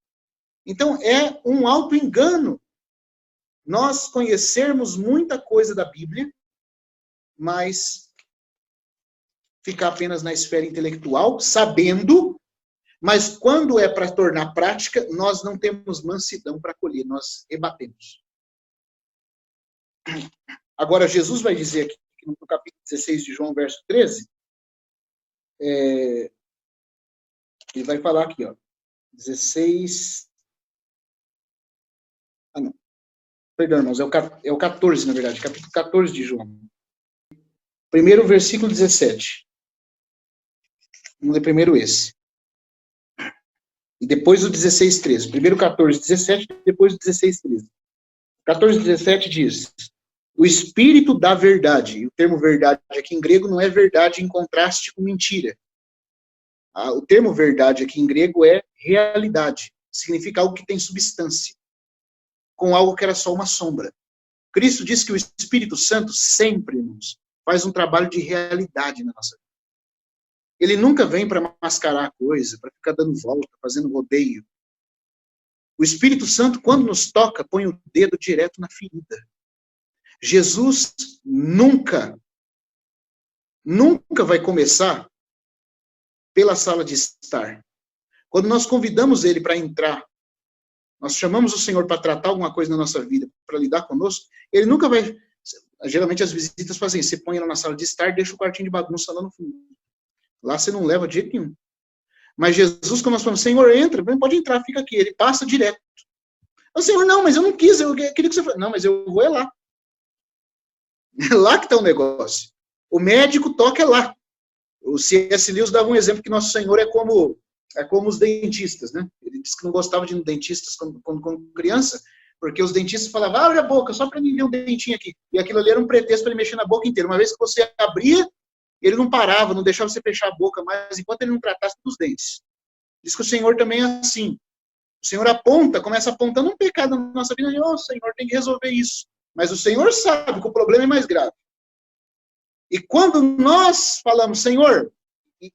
Então, é um auto-engano nós conhecermos muita coisa da Bíblia, mas ficar apenas na esfera intelectual, sabendo, mas quando é para tornar prática, nós não temos mansidão para acolher, nós rebatemos. Agora, Jesus vai dizer aqui, no capítulo 16 de João, verso 13, ele vai falar aqui, ó, 16... Ah, não. Perdão, irmãos, é o 14, na verdade, capítulo 14 de João. Primeiro, versículo 17. Vamos ler primeiro esse. E depois o 16, 13. Primeiro 14, 17, depois o 16, 13. 14, 17 diz, o Espírito da verdade, e o termo verdade aqui em grego não é verdade em contraste com mentira. O termo verdade aqui em grego é realidade, significa algo que tem substância, com algo que era só uma sombra. Cristo disse que o Espírito Santo sempre, irmãos, faz um trabalho de realidade na nossa vida. Ele nunca vem para mascarar a coisa, para ficar dando volta, fazendo rodeio. O Espírito Santo, quando nos toca, põe o dedo direto na ferida. Jesus nunca vai começar pela sala de estar. Quando nós convidamos ele para entrar, nós chamamos o Senhor para tratar alguma coisa na nossa vida, para lidar conosco, ele nunca vai... Geralmente as visitas fazem isso, você põe ela na sala de estar, deixa o quartinho de bagunça lá no fundo. Lá você não leva de jeito nenhum. Mas Jesus, quando nós falamos, Senhor, entra, pode entrar, fica aqui. Ele passa direto. O Senhor, não, mas eu não quis, eu queria que você fosse. Não, mas eu vou lá. É lá que está o negócio. O médico toca lá. O C.S. Lewis dava um exemplo que nosso Senhor é como os dentistas, né? Ele disse que não gostava de ir no dentista quando criança, porque os dentistas falavam, abre a boca, só para mim ver um dentinho aqui. E aquilo ali era um pretexto para ele mexer na boca inteira. Uma vez que você abria, ele não parava, não deixava você fechar a boca mais, enquanto ele não tratasse dos dentes. Diz que o Senhor também é assim. O Senhor aponta, começa apontando um pecado na nossa vida, e, Senhor, tem que resolver isso. Mas o Senhor sabe que o problema é mais grave. E quando nós falamos, Senhor,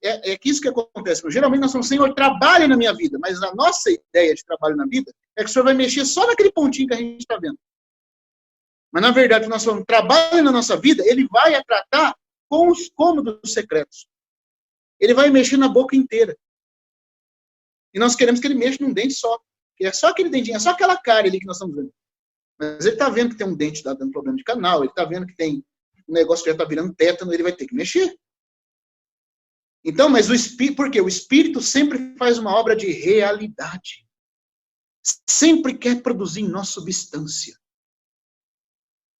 é que isso que acontece. Geralmente nós falamos, Senhor, trabalhe na minha vida. Mas a nossa ideia de trabalho na vida é que o Senhor vai mexer só naquele pontinho que a gente está vendo. Mas, na verdade, nós falamos, trabalhe na nossa vida, ele vai tratar com os cômodos secretos. Ele vai mexer na boca inteira. E nós queremos que ele mexa num dente só. Que é só aquele dentinho, é só aquela cara ali que nós estamos vendo. Mas ele está vendo que tem um dente que está dando problema de canal, ele está vendo que tem um negócio que já está virando tétano, ele vai ter que mexer. Então, mas o Espírito, por quê? O Espírito sempre faz uma obra de realidade. Sempre quer produzir em nós substância.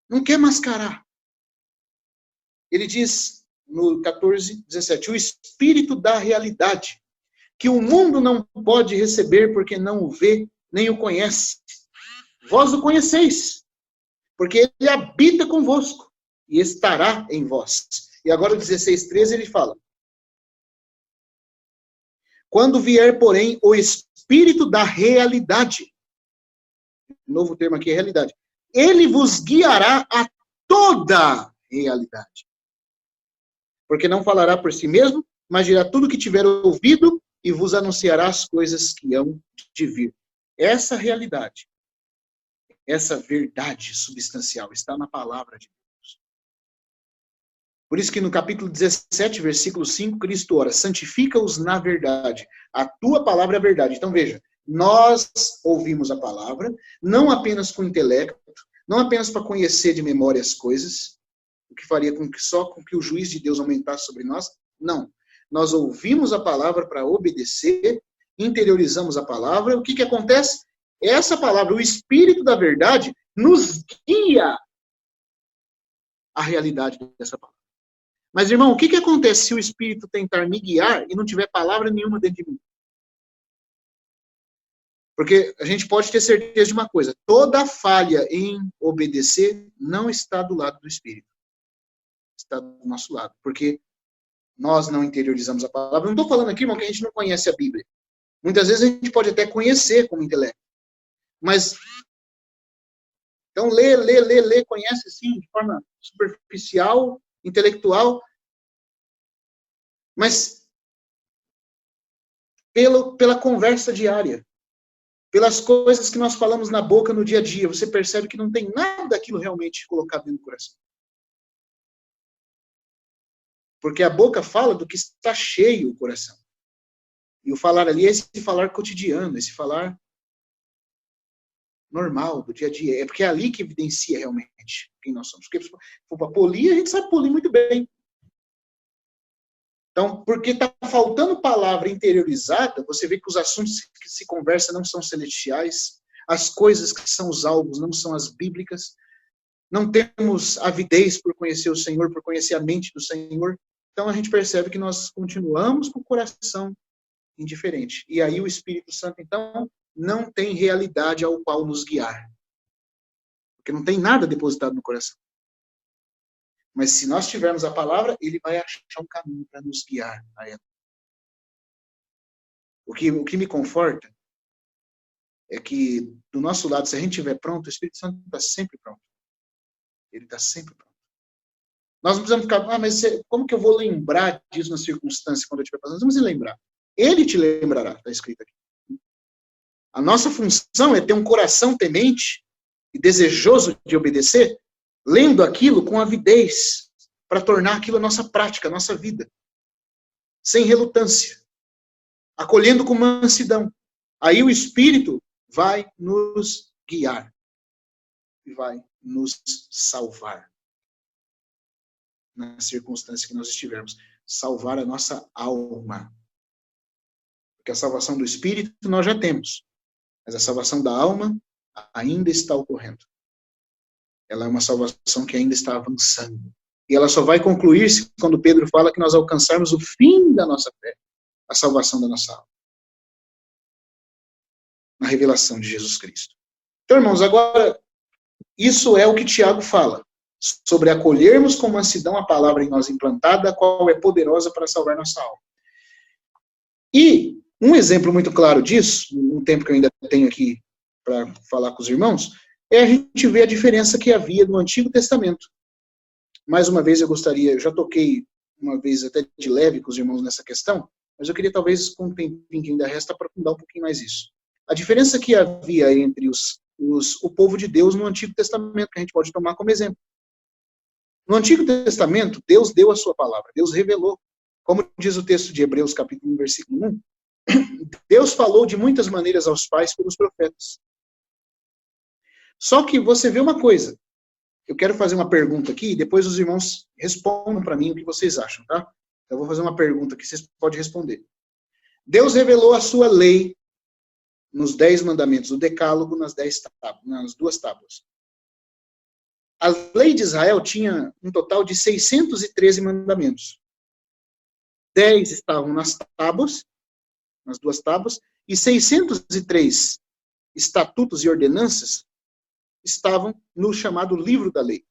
Não quer mascarar. Ele diz no 14, 17, o Espírito da realidade, que o mundo não pode receber porque não o vê, nem o conhece. Vós o conheceis, porque ele habita convosco e estará em vós. E agora o 16:13 ele fala: quando vier, porém, o Espírito da realidade, novo termo aqui é realidade, ele vos guiará a toda realidade. Porque não falará por si mesmo, mas dirá tudo que tiver ouvido e vos anunciará as coisas que hão de vir. Essa realidade, essa verdade substancial está na palavra de Deus. Por isso que no capítulo 17, versículo 5, Cristo ora: santifica-os na verdade. A tua palavra é a verdade. Então veja, nós ouvimos a palavra, não apenas com o intelecto, não apenas para conhecer de memória as coisas, o que faria só com que o juiz de Deus aumentasse sobre nós. Não. Nós ouvimos a palavra para obedecer, interiorizamos a palavra. O que acontece? Essa palavra, o Espírito da verdade, nos guia à realidade dessa palavra. Mas, irmão, o que acontece se o Espírito tentar me guiar e não tiver palavra nenhuma dentro de mim? Porque a gente pode ter certeza de uma coisa: toda falha em obedecer não está do lado do Espírito. Está do nosso lado. Porque nós não interiorizamos a palavra. Não estou falando aqui, irmão, que a gente não conhece a Bíblia. Muitas vezes a gente pode até conhecer como intelecto. Mas, então, lê, conhece sim, de forma superficial, intelectual. Mas, pela conversa diária, pelas coisas que nós falamos na boca no dia a dia, você percebe que não tem nada daquilo realmente colocado dentro do coração. Porque a boca fala do que está cheio o coração. E o falar ali é esse falar cotidiano, esse falar normal, do dia a dia. É porque é ali que evidencia realmente quem nós somos. Porque se for para polir, a gente sabe polir muito bem. Então, porque está faltando palavra interiorizada, você vê que os assuntos que se conversa não são celestiais, as coisas que são os alvos não são as bíblicas, não temos avidez por conhecer o Senhor, por conhecer a mente do Senhor. Então, a gente percebe que nós continuamos com o coração indiferente. E aí o Espírito Santo, então, não tem realidade ao qual nos guiar. Porque não tem nada depositado no coração. Mas se nós tivermos a palavra, ele vai achar um caminho para nos guiar a ela. O que me conforta é que, do nosso lado, se a gente estiver pronto, o Espírito Santo está sempre pronto. Ele está sempre pronto. Nós não precisamos ficar, mas como que eu vou lembrar disso na circunstância quando eu estiver passando? Nós vamos lembrar. Ele te lembrará, está escrito aqui. A nossa função é ter um coração temente e desejoso de obedecer, lendo aquilo com avidez, para tornar aquilo a nossa prática, a nossa vida. Sem relutância. Acolhendo com mansidão. Aí o Espírito vai nos guiar. E vai nos salvar. Na circunstância que nós estivermos. Salvar a nossa alma. Porque a salvação do Espírito nós já temos. Mas a salvação da alma ainda está ocorrendo. Ela é uma salvação que ainda está avançando. E ela só vai concluir-se quando Pedro fala que nós alcançarmos o fim da nossa fé, a salvação da nossa alma. Na revelação de Jesus Cristo. Então, irmãos, agora, isso é o que Tiago fala, sobre acolhermos com mansidão a palavra em nós implantada, a qual é poderosa para salvar nossa alma. E um exemplo muito claro disso, no tempo que eu ainda tenho aqui para falar com os irmãos, é a gente ver a diferença que havia no Antigo Testamento. Mais uma vez eu já toquei uma vez até de leve com os irmãos nessa questão, mas eu queria talvez, com o tempinho que ainda resta, aprofundar um pouquinho mais isso. A diferença que havia entre o povo de Deus no Antigo Testamento, que a gente pode tomar como exemplo. No Antigo Testamento, Deus deu a sua palavra, Deus revelou. Como diz o texto de Hebreus, capítulo 1, versículo 1, Deus falou de muitas maneiras aos pais pelos profetas. Só que você vê uma coisa. Eu quero fazer uma pergunta aqui e depois os irmãos respondam para mim o que vocês acham, tá? Eu vou fazer uma pergunta que vocês podem responder. Deus revelou a sua lei nos 10 mandamentos, o decálogo nas 2 tábuas. A lei de Israel tinha um total de 613 mandamentos. 10 estavam nas tábuas, nas 2 tábuas, e 603 estatutos e ordenanças estavam no chamado livro da lei.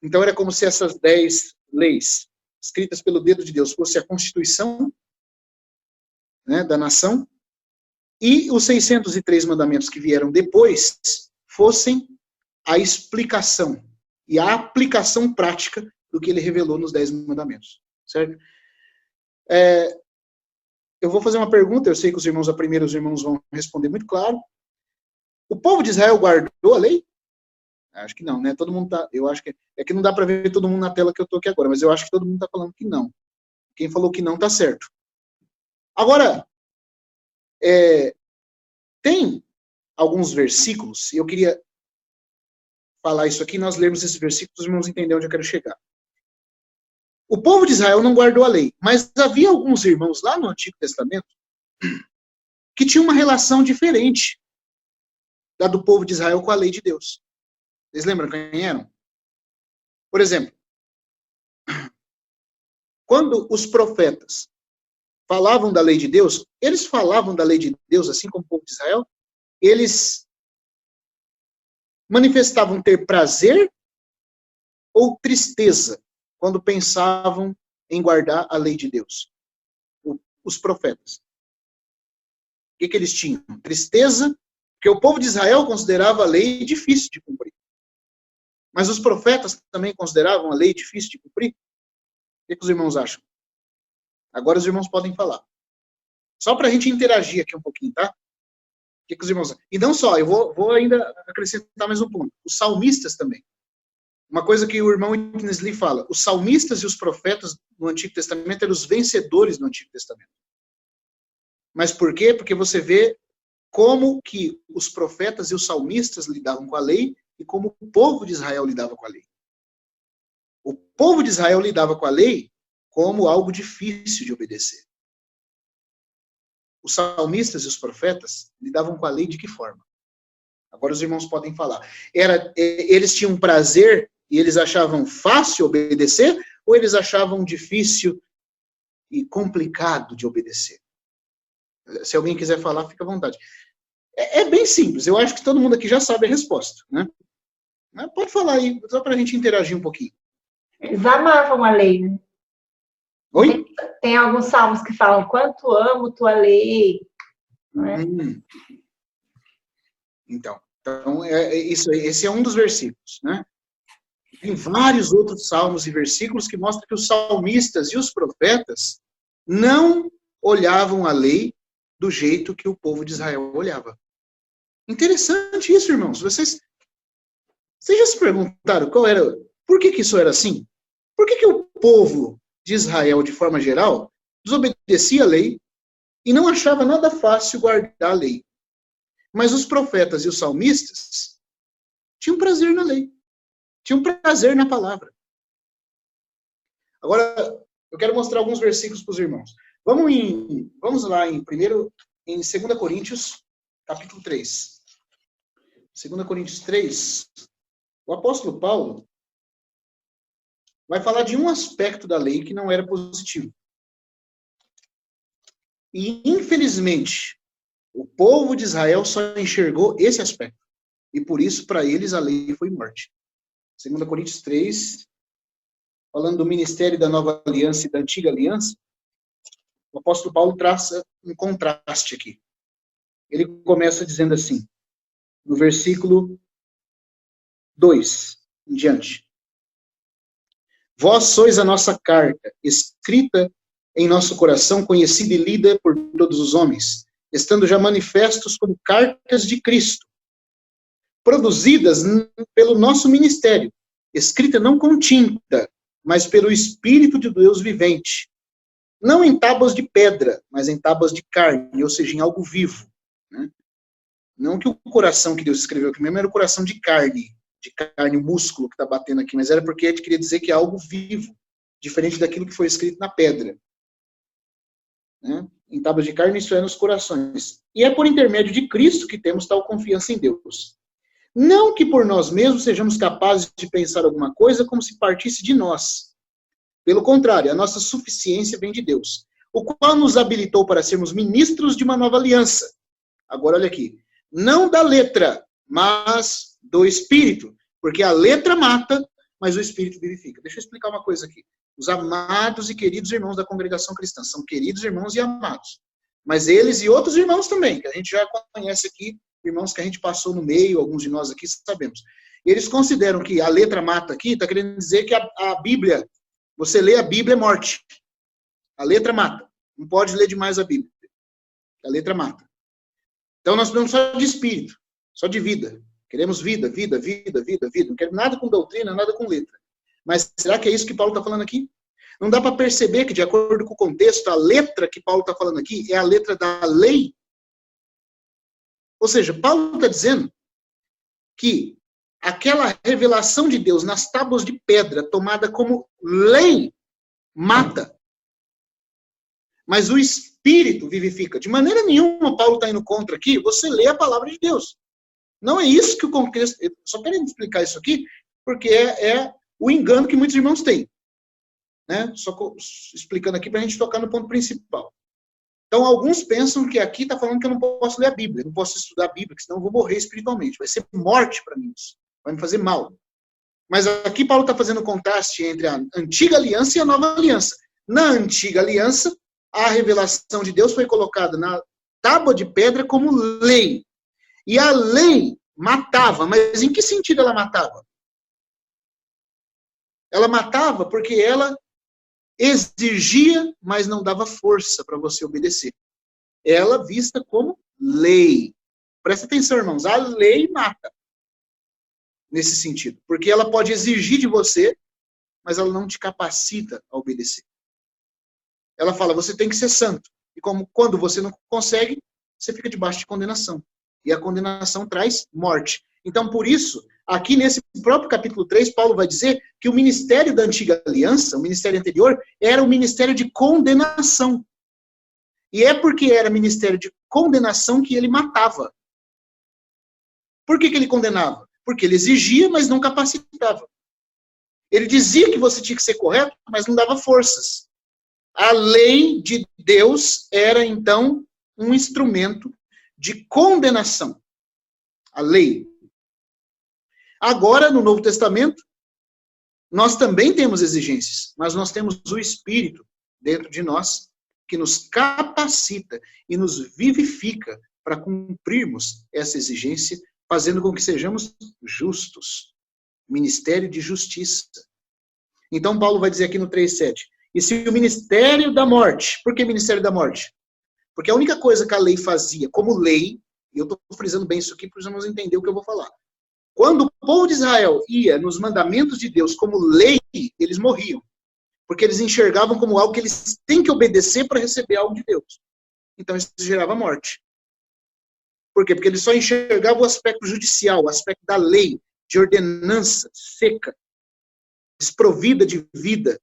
Então era como se essas 10 leis, escritas pelo dedo de Deus, fosse a constituição, né, da nação, e os 603 mandamentos que vieram depois fossem a explicação e a aplicação prática do que ele revelou nos 10 mandamentos. Certo? Eu vou fazer uma pergunta, eu sei que os primeiros irmãos vão responder muito claro. O povo de Israel guardou a lei? Acho que não, né? Todo mundo tá, eu acho que que não dá para ver todo mundo na tela que eu tô aqui agora, mas eu acho que todo mundo está falando que não. Quem falou que não tá certo. Agora, tem alguns versículos, e eu queria falar isso aqui, nós lemos esses versículos, os irmãos entenderam onde eu quero chegar. O povo de Israel não guardou a lei, mas havia alguns irmãos lá no Antigo Testamento que tinham uma relação diferente da do povo de Israel com a lei de Deus. Vocês lembram quem eram? Por exemplo, quando os profetas falavam da lei de Deus, eles falavam da lei de Deus assim como o povo de Israel? Eles manifestavam ter prazer ou tristeza quando pensavam em guardar a lei de Deus? Os profetas. O que eles tinham? Tristeza, porque o povo de Israel considerava a lei difícil de cumprir. Mas os profetas também consideravam a lei difícil de cumprir? O que os irmãos acham? Agora os irmãos podem falar. Só para a gente interagir aqui um pouquinho, tá? O que os irmãos acham? E não só, eu vou ainda acrescentar mais um ponto. Os salmistas também. Uma coisa que o irmão Kinsley fala, os salmistas e os profetas no Antigo Testamento eram os vencedores no Antigo Testamento. Mas por quê? Porque você vê como que os profetas e os salmistas lidavam com a lei e como o povo de Israel lidava com a lei. O povo de Israel lidava com a lei como algo difícil de obedecer. Os salmistas e os profetas lidavam com a lei de que forma? Agora os irmãos podem falar. Eles tinham prazer e eles achavam fácil obedecer ou eles achavam difícil e complicado de obedecer? Se alguém quiser falar, fica à vontade. É bem simples, eu acho que todo mundo aqui já sabe a resposta, né? Mas pode falar aí, só para a gente interagir um pouquinho. Eles amavam a lei, né? Oi? Tem alguns salmos que falam, quanto amo tua lei. Né? Então esse é um dos versículos, né? Tem vários outros salmos e versículos que mostram que os salmistas e os profetas não olhavam a lei do jeito que o povo de Israel olhava. Interessante isso, irmãos. Vocês já se perguntaram por que isso era assim? Por que o povo de Israel, de forma geral, desobedecia a lei e não achava nada fácil guardar a lei? Mas os profetas e os salmistas tinham prazer na lei, tinham prazer na palavra. Agora, eu quero mostrar alguns versículos para os irmãos. Vamos lá em 2 Coríntios, capítulo 3. 2 Coríntios 3, o apóstolo Paulo vai falar de um aspecto da lei que não era positivo. E, infelizmente, o povo de Israel só enxergou esse aspecto. E por isso, para eles, a lei foi morte. 2 Coríntios 3, falando do ministério da nova aliança e da antiga aliança, o apóstolo Paulo traça um contraste aqui. Ele começa dizendo assim, no versículo 2 em diante. Vós sois a nossa carta, escrita em nosso coração, conhecida e lida por todos os homens, estando já manifestos como cartas de Cristo, produzidas pelo nosso ministério, escrita não com tinta, mas pelo Espírito de Deus vivente, não em tábuas de pedra, mas em tábuas de carne, ou seja, em algo vivo. Né? Não que o coração que Deus escreveu aqui mesmo era o coração de carne, o músculo que está batendo aqui, mas era porque ele queria dizer que é algo vivo, diferente daquilo que foi escrito na pedra. Né? Em tábuas de carne, isso é nos corações. E é por intermédio de Cristo que temos tal confiança em Deus. Não que por nós mesmos sejamos capazes de pensar alguma coisa como se partisse de nós. Pelo contrário, a nossa suficiência vem de Deus, o qual nos habilitou para sermos ministros de uma nova aliança. Agora, olha aqui. Não da letra, mas do Espírito. Porque a letra mata, mas o Espírito vivifica. Deixa eu explicar uma coisa aqui. Os amados e queridos irmãos da congregação cristã são queridos irmãos e amados. Mas eles e outros irmãos também, que a gente já conhece aqui, irmãos que a gente passou no meio, alguns de nós aqui sabemos. Eles consideram que a letra mata aqui, está querendo dizer que a Bíblia, você lê a Bíblia é morte. A letra mata. Não pode ler demais a Bíblia. A letra mata. Então nós precisamos só de espírito, só de vida. Queremos vida, vida, vida, vida, vida. Não quero nada com doutrina, nada com letra. Mas será que é isso que Paulo está falando aqui? Não dá para perceber que, de acordo com o contexto, a letra que Paulo está falando aqui é a letra da lei? Ou seja, Paulo está dizendo que aquela revelação de Deus nas tábuas de pedra, tomada como lei, mata. Mas o Espírito vivifica. De maneira nenhuma, Paulo está indo contra aqui, você lê a palavra de Deus. Não é isso que o contexto... Eu só quero explicar isso aqui, porque é o engano que muitos irmãos têm. Né? Só explicando aqui para a gente tocar no ponto principal. Então, alguns pensam que aqui está falando que eu não posso ler a Bíblia, não posso estudar a Bíblia, senão eu vou morrer espiritualmente. Vai ser morte para mim isso. Vai me fazer mal. Mas aqui Paulo está fazendo um contraste entre a antiga aliança e a nova aliança. Na antiga aliança, a revelação de Deus foi colocada na tábua de pedra como lei. E a lei matava. Mas em que sentido ela matava? Ela matava porque ela exigia, mas não dava força para você obedecer. Ela vista como lei. Presta atenção, irmãos. A lei mata. Nesse sentido. Porque ela pode exigir de você, mas ela não te capacita a obedecer. Ela fala, você tem que ser santo. E quando você não consegue, você fica debaixo de condenação. E a condenação traz morte. Então, por isso, aqui nesse próprio capítulo 3, Paulo vai dizer que o ministério da antiga aliança, o ministério anterior, era o ministério de condenação. E é porque era ministério de condenação que ele matava. Por que ele condenava? Porque ele exigia, mas não capacitava. Ele dizia que você tinha que ser correto, mas não dava forças. A lei de Deus era, então, um instrumento de condenação. A lei. Agora, no Novo Testamento, nós também temos exigências, mas nós temos o Espírito dentro de nós que nos capacita e nos vivifica para cumprirmos essa exigência, fazendo com que sejamos justos. Ministério de justiça. Então, Paulo vai dizer aqui no 3,7, e se o ministério da morte, por que ministério da morte? Porque a única coisa que a lei fazia como lei, e eu estou frisando bem isso aqui para os irmãos entenderem o que eu vou falar. Quando o povo de Israel ia nos mandamentos de Deus como lei, eles morriam. Porque eles enxergavam como algo que eles têm que obedecer para receber algo de Deus. Então isso gerava morte. Por quê? Porque eles só enxergavam o aspecto judicial, o aspecto da lei, de ordenança seca, desprovida de vida.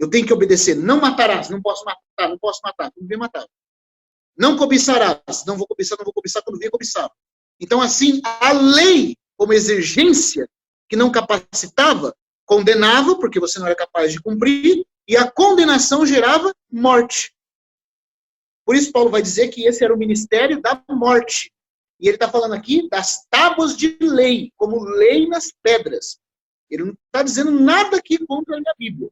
Eu tenho que obedecer. Não matarás, não posso matar, não posso matar. Quando vem, matava. Não cobiçarás, não vou cobiçar, quando vem, cobiçava. Então, assim, a lei, como exigência, que não capacitava, condenava, porque você não era capaz de cumprir, e a condenação gerava morte. Por isso, Paulo vai dizer que esse era o ministério da morte. E ele está falando aqui das tábuas de lei, como lei nas pedras. Ele não está dizendo nada aqui contra a Bíblia.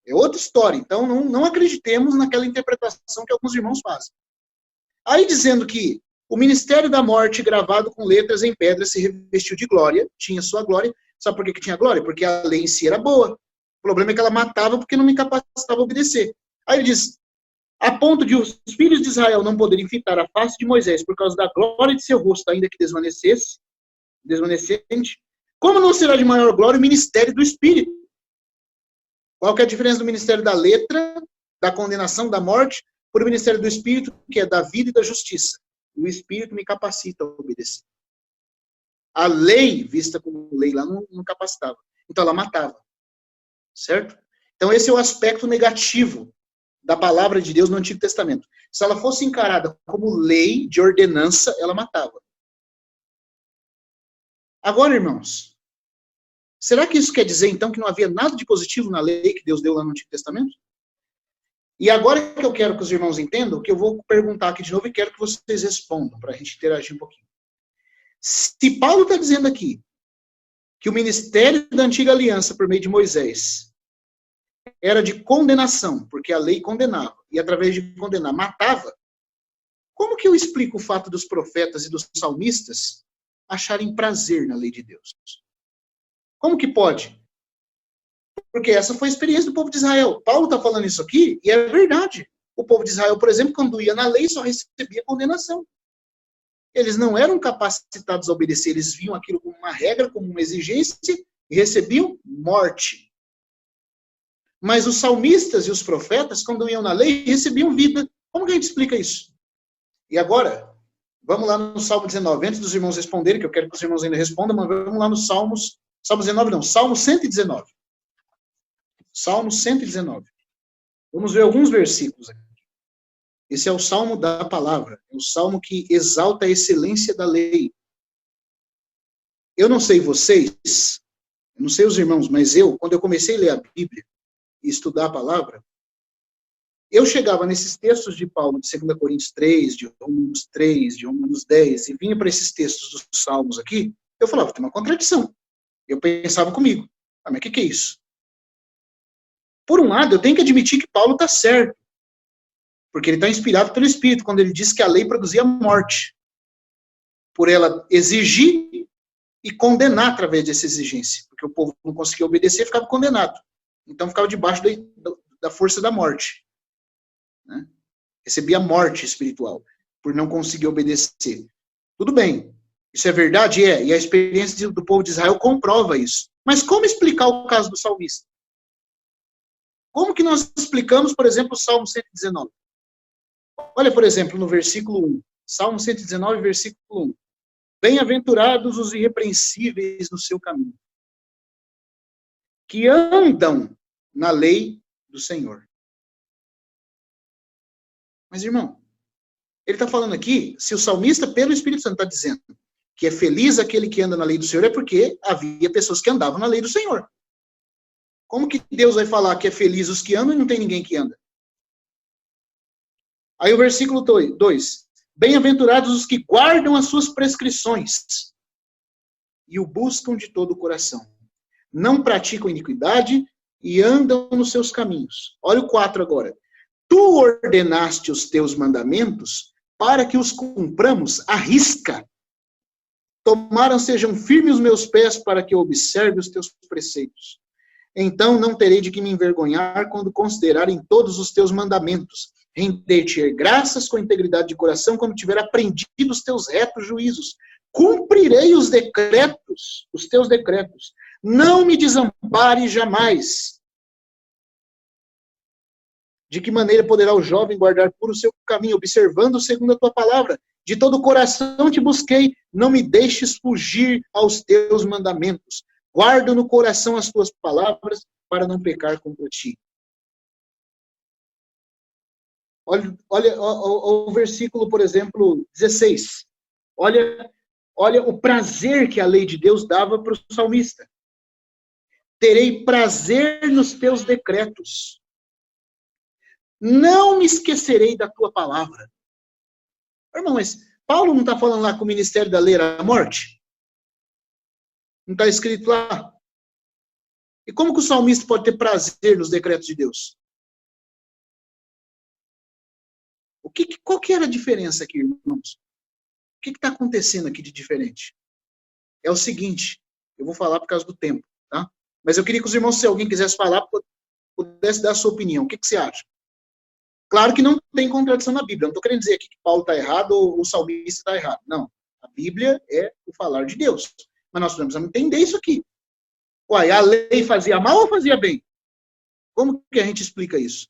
É outra história. Então, não acreditemos naquela interpretação que alguns irmãos fazem. Aí, dizendo que o ministério da morte, gravado com letras em pedra, se revestiu de glória, tinha sua glória. Sabe por que tinha glória? Porque a lei em si era boa. O problema é que ela matava porque não me capacitava a obedecer. Aí ele diz, a ponto de os filhos de Israel não poderem fitar a face de Moisés por causa da glória de seu rosto, ainda que desvanecente, como não será de maior glória o ministério do Espírito? Qual que é a diferença do ministério da letra, da condenação, da morte, por o ministério do Espírito, que é da vida e da justiça? O Espírito me capacita a obedecer. A lei, vista como lei lá, não capacitava. Então ela matava. Certo? Então esse é o aspecto negativo da palavra de Deus no Antigo Testamento. Se ela fosse encarada como lei de ordenança, ela matava. Agora, irmãos, será que isso quer dizer, então, que não havia nada de positivo na lei que Deus deu lá no Antigo Testamento? E agora que eu quero que os irmãos entendam, que eu vou perguntar aqui de novo e quero que vocês respondam, para a gente interagir um pouquinho. Se Paulo está dizendo aqui que o ministério da antiga aliança por meio de Moisés era de condenação, porque a lei condenava, e através de condenar matava, como que eu explico o fato dos profetas e dos salmistas acharem prazer na lei de Deus? Como que pode? Porque essa foi a experiência do povo de Israel. Paulo está falando isso aqui, e é verdade. O povo de Israel, por exemplo, quando ia na lei, só recebia condenação. Eles não eram capacitados a obedecer, eles viam aquilo como uma regra, como uma exigência, e recebiam morte. Mas os salmistas e os profetas, quando iam na lei, recebiam vida. Como que a gente explica isso? E agora, vamos lá no Salmo 19. Antes dos irmãos responderem, que eu quero que os irmãos ainda respondam, mas vamos lá no Salmo 19 não, Salmo 119. Salmo 119. Vamos ver alguns versículos aqui. Esse é o Salmo da palavra, é o Salmo que exalta a excelência da lei. Eu não sei vocês, eu não sei os irmãos, mas eu, quando eu comecei a ler a Bíblia e estudar a palavra, eu chegava nesses textos de Paulo, de 2 Coríntios 3, de Romanos 3, de Romanos 10, e vinha para esses textos dos Salmos aqui, eu falava, tem uma contradição. Eu pensava comigo, mas o que é isso? Por um lado, eu tenho que admitir que Paulo está certo, porque ele está inspirado pelo Espírito, quando ele diz que a lei produzia morte, por ela exigir e condenar através dessa exigência, porque o povo não conseguia obedecer e ficava condenado. Então ficava debaixo da força da morte. Né? Recebia morte espiritual, por não conseguir obedecer. Tudo bem, isso é verdade? É, e a experiência do povo de Israel comprova isso. Mas como explicar o caso do salmista? Como que nós explicamos, por exemplo, o Salmo 119? Olha, por exemplo, no versículo 1. Salmo 119, versículo 1. Bem-aventurados os irrepreensíveis no seu caminho, que andam na lei do Senhor. Mas, irmão, ele está falando aqui, se o salmista, pelo Espírito Santo, está dizendo que é feliz aquele que anda na lei do Senhor, é porque havia pessoas que andavam na lei do Senhor. Como que Deus vai falar que é feliz os que andam e não tem ninguém que anda? Aí o versículo 2. Bem-aventurados os que guardam as suas prescrições e o buscam de todo o coração. Não praticam iniquidade e andam nos seus caminhos. Olha o 4 agora. Tu ordenaste os teus mandamentos para que os cumpramos à risca. Tomaram sejam firmes os meus pés para que eu observe os teus preceitos. Então não terei de que me envergonhar quando considerarem todos os teus mandamentos. Render-te graças com integridade de coração quando tiver aprendido os teus retos juízos. Cumprirei os decretos, os teus decretos. Não me desampare jamais. De que maneira poderá o jovem guardar puro o seu caminho, observando segundo a tua palavra? De todo o coração te busquei, não me deixes fugir aos teus mandamentos. Guardo no coração as tuas palavras para não pecar contra ti. Olha o versículo, por exemplo, 16. Olha o prazer que a lei de Deus dava para o salmista. Terei prazer nos teus decretos. Não me esquecerei da tua palavra. Irmão, mas Paulo não está falando lá que o ministério da lei era a morte? Não está escrito lá? E como que o salmista pode ter prazer nos decretos de Deus? Qual que era a diferença aqui, irmãos? O que está acontecendo aqui de diferente? É o seguinte, eu vou falar por causa do tempo, tá? Mas eu queria que os irmãos, se alguém quisesse falar, pudesse dar a sua opinião. O que você acha? Claro que não tem contradição na Bíblia. Não estou querendo dizer aqui que Paulo está errado ou o salmista está errado. Não. A Bíblia é o falar de Deus. Mas nós precisamos entender isso aqui. Uai, a lei fazia mal ou fazia bem? Como que a gente explica isso?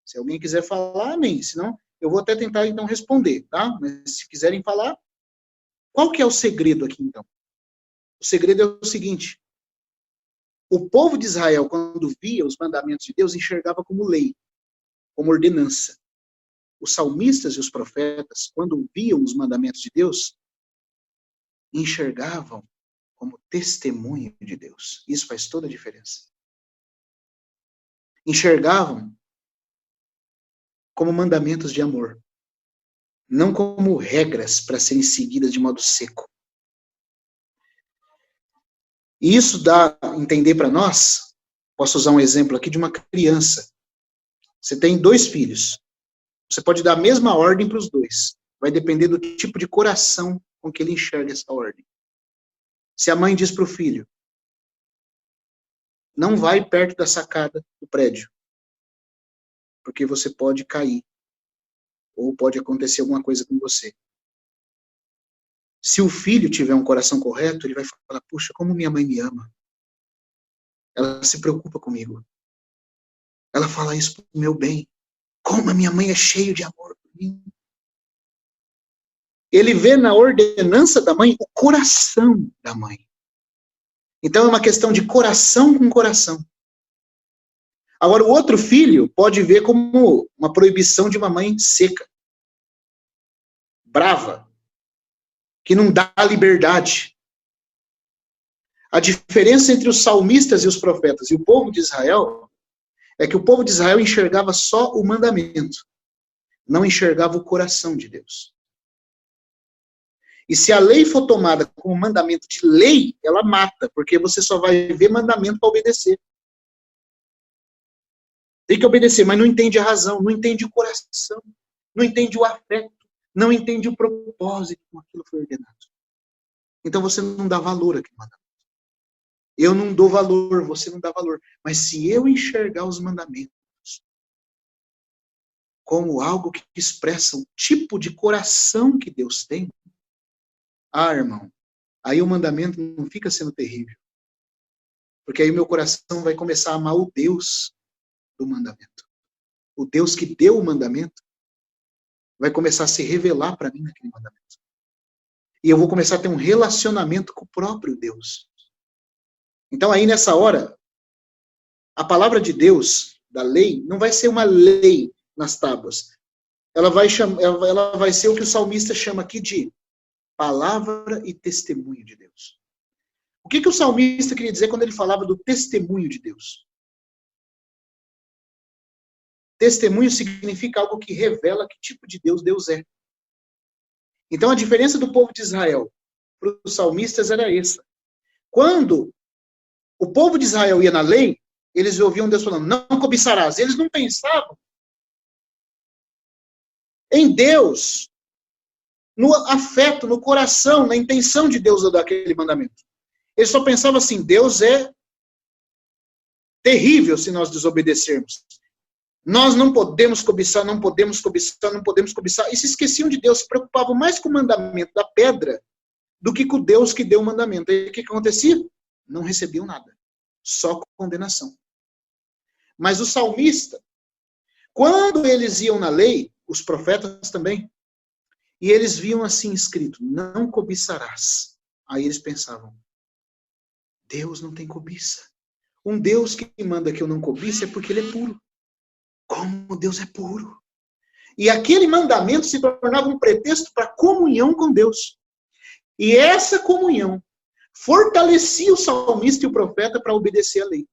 Se alguém quiser falar, amém. Senão, eu vou até tentar, então, responder, tá? Mas se quiserem falar, qual que é o segredo aqui, então? O segredo é o seguinte. O povo de Israel, quando via os mandamentos de Deus, enxergava como lei, como ordenança. Os salmistas e os profetas, quando viam os mandamentos de Deus, enxergavam como testemunho de Deus. Isso faz toda a diferença. Enxergavam como mandamentos de amor, não como regras para serem seguidas de modo seco. E isso dá a entender para nós, posso usar um exemplo aqui de uma criança. Você tem 2 filhos. Você pode dar a mesma ordem para os 2. Vai depender do tipo de coração com que ele enxerga essa ordem. Se a mãe diz para o filho, não vai perto da sacada do prédio, porque você pode cair, ou pode acontecer alguma coisa com você. Se o filho tiver um coração correto, ele vai falar, puxa, como minha mãe me ama. Ela se preocupa comigo. Ela fala isso para o meu bem. Como a minha mãe é cheia de amor por mim. Ele vê na ordenança da mãe o coração da mãe. Então é uma questão de coração com coração. Agora, o outro filho pode ver como uma proibição de uma mãe seca, brava, que não dá liberdade. A diferença entre os salmistas e os profetas e o povo de Israel é que o povo de Israel enxergava só o mandamento, não enxergava o coração de Deus. E se a lei for tomada como mandamento de lei, ela mata, porque você só vai ver mandamento para obedecer. Tem que obedecer, mas não entende a razão, não entende o coração, não entende o afeto, não entende o propósito como aquilo foi ordenado. Então você não dá valor àquele mandamento. Eu não dou valor, você não dá valor. Mas se eu enxergar os mandamentos como algo que expressa o tipo de coração que Deus tem, irmão, aí o mandamento não fica sendo terrível. Porque aí o meu coração vai começar a amar o Deus do mandamento. O Deus que deu o mandamento vai começar a se revelar para mim naquele mandamento. E eu vou começar a ter um relacionamento com o próprio Deus. Então aí nessa hora, a palavra de Deus, da lei, não vai ser uma lei nas tábuas. Ela vai ser o que o salmista chama aqui de palavra e testemunho de Deus. O que o salmista queria dizer quando ele falava do testemunho de Deus? Testemunho significa algo que revela que tipo de Deus Deus é. Então a diferença do povo de Israel para os salmistas era essa. Quando o povo de Israel ia na lei, eles ouviam Deus falando, não cobiçarás. Eles não pensavam em Deus, no afeto, no coração, na intenção de Deus daquele mandamento. Eles só pensavam assim, Deus é terrível se nós desobedecermos. Nós não podemos cobiçar, não podemos cobiçar, não podemos cobiçar. E se esqueciam de Deus, se preocupavam mais com o mandamento da pedra do que com Deus que deu o mandamento. E o que acontecia? Não recebiam nada. Só condenação. Mas o salmista, quando eles iam na lei, os profetas também, e eles viam assim escrito, não cobiçarás. Aí eles pensavam, Deus não tem cobiça. Um Deus que manda que eu não cobice é porque ele é puro. Como Deus é puro. E aquele mandamento se tornava um pretexto para comunhão com Deus. E essa comunhão fortalecia o salmista e o profeta para obedecer a lei.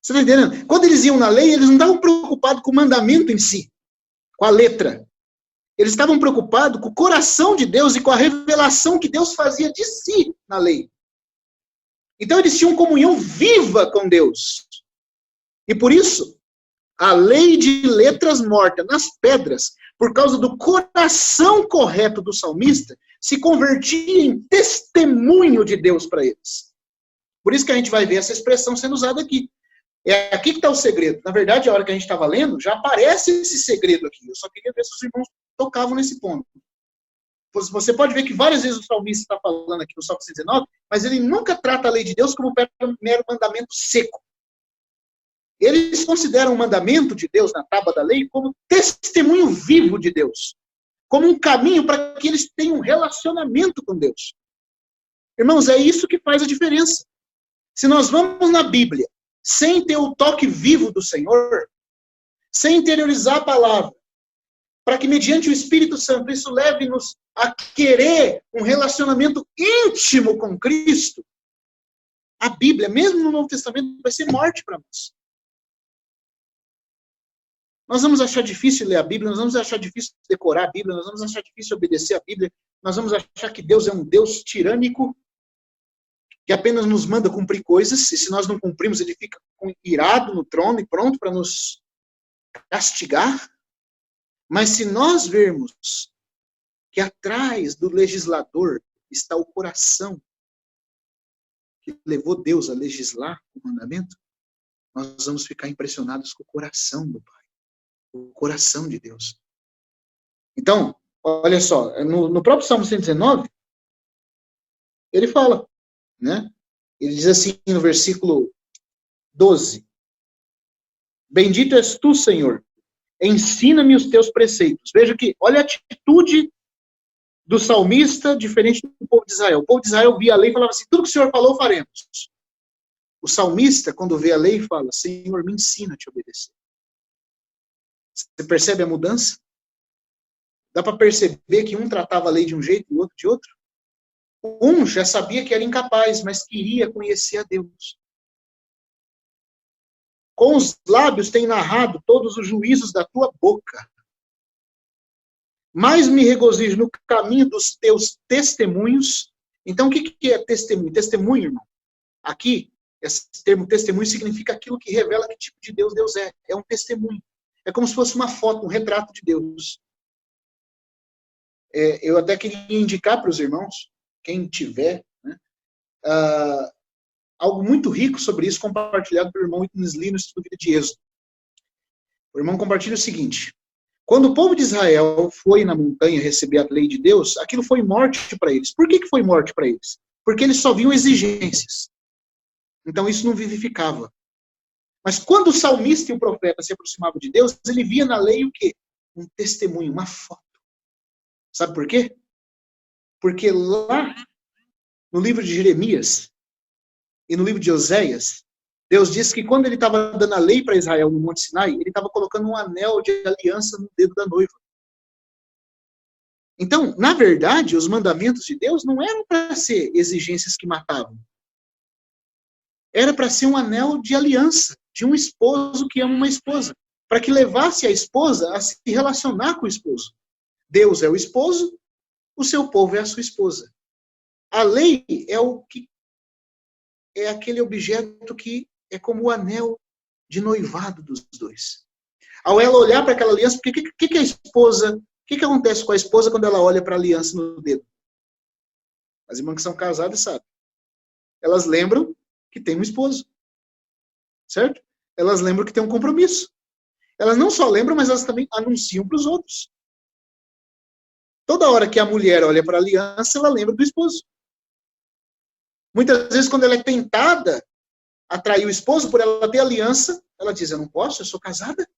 Você está entendendo? Quando eles iam na lei, eles não estavam preocupados com o mandamento em si, com a letra. Eles estavam preocupados com o coração de Deus e com a revelação que Deus fazia de si na lei. Então eles tinham comunhão viva com Deus. E por isso, a lei de letras mortas nas pedras, por causa do coração correto do salmista, se convertia em testemunho de Deus para eles. Por isso que a gente vai ver essa expressão sendo usada aqui. É aqui que está o segredo. Na verdade, a hora que a gente estava lendo, já aparece esse segredo aqui. Eu só queria ver se os irmãos tocavam nesse ponto. Você pode ver que várias vezes o salmista está falando aqui no Salmo 119, mas ele nunca trata a lei de Deus como um mero mandamento seco. Eles consideram o mandamento de Deus na tábua da lei como testemunho vivo de Deus. Como um caminho para que eles tenham um relacionamento com Deus. Irmãos, é isso que faz a diferença. Se nós vamos na Bíblia sem ter o toque vivo do Senhor, sem interiorizar a palavra, para que mediante o Espírito Santo isso leve-nos a querer um relacionamento íntimo com Cristo, a Bíblia, mesmo no Novo Testamento, vai ser morte para nós. Nós vamos achar difícil ler a Bíblia, nós vamos achar difícil decorar a Bíblia, nós vamos achar difícil obedecer a Bíblia, nós vamos achar que Deus é um Deus tirânico, que apenas nos manda cumprir coisas, e se nós não cumprimos, ele fica irado no trono e pronto para nos castigar. Mas se nós vermos que atrás do legislador está o coração que levou Deus a legislar o mandamento, nós vamos ficar impressionados com o coração do Pai, o coração de Deus. Então, olha só, no próprio Salmo 119, ele fala, né? Ele diz assim no versículo 12: Bendito és tu, Senhor, ensina-me os teus preceitos. Veja que, olha a atitude do salmista diferente do povo de Israel. O povo de Israel via a lei e falava assim, tudo que o Senhor falou, faremos. O salmista, quando vê a lei, fala, Senhor, me ensina a te obedecer. Você percebe a mudança? Dá para perceber que um tratava a lei de um jeito e o outro de outro? Um já sabia que era incapaz, mas queria conhecer a Deus. Com os lábios tem narrado todos os juízos da tua boca. Mais me regozijo no caminho dos teus testemunhos. Então, o que é testemunho? Testemunho, irmão. Aqui, esse termo testemunho significa aquilo que revela que tipo de Deus Deus é. É um testemunho. É como se fosse uma foto, um retrato de Deus. Eu até queria indicar para os irmãos, quem tiver, né, algo muito rico sobre isso, compartilhado pelo irmão Lee no estudo Vida de Êxodo. O irmão compartilha o seguinte: quando o povo de Israel foi na montanha receber a lei de Deus, aquilo foi morte para eles. Por que foi morte para eles? Porque eles só viam exigências. Então isso não vivificava. Mas quando o salmista e o profeta se aproximavam de Deus, ele via na lei o quê? Um testemunho, uma foto. Sabe por quê? Porque lá no livro de Jeremias e no livro de Oséias, Deus disse que quando ele estava dando a lei para Israel no Monte Sinai, ele estava colocando um anel de aliança no dedo da noiva. Então, na verdade, os mandamentos de Deus não eram para ser exigências que matavam. Era para ser um anel de aliança, de um esposo que ama uma esposa, para que levasse a esposa a se relacionar com o esposo. Deus é o esposo, o seu povo é a sua esposa. A lei é aquele objeto que é como o anel de noivado dos dois. Ao ela olhar para aquela aliança, porque o que a esposa, o que acontece com a esposa quando ela olha para a aliança no dedo? As irmãs que são casadas sabem. Elas lembram que tem um esposo. Certo? Elas lembram que tem um compromisso. Elas não só lembram, mas elas também anunciam para os outros. Toda hora que a mulher olha para a aliança, ela lembra do esposo. Muitas vezes, quando ela é tentada a trair o esposo por ela ter aliança, ela diz, eu não posso, eu sou casada.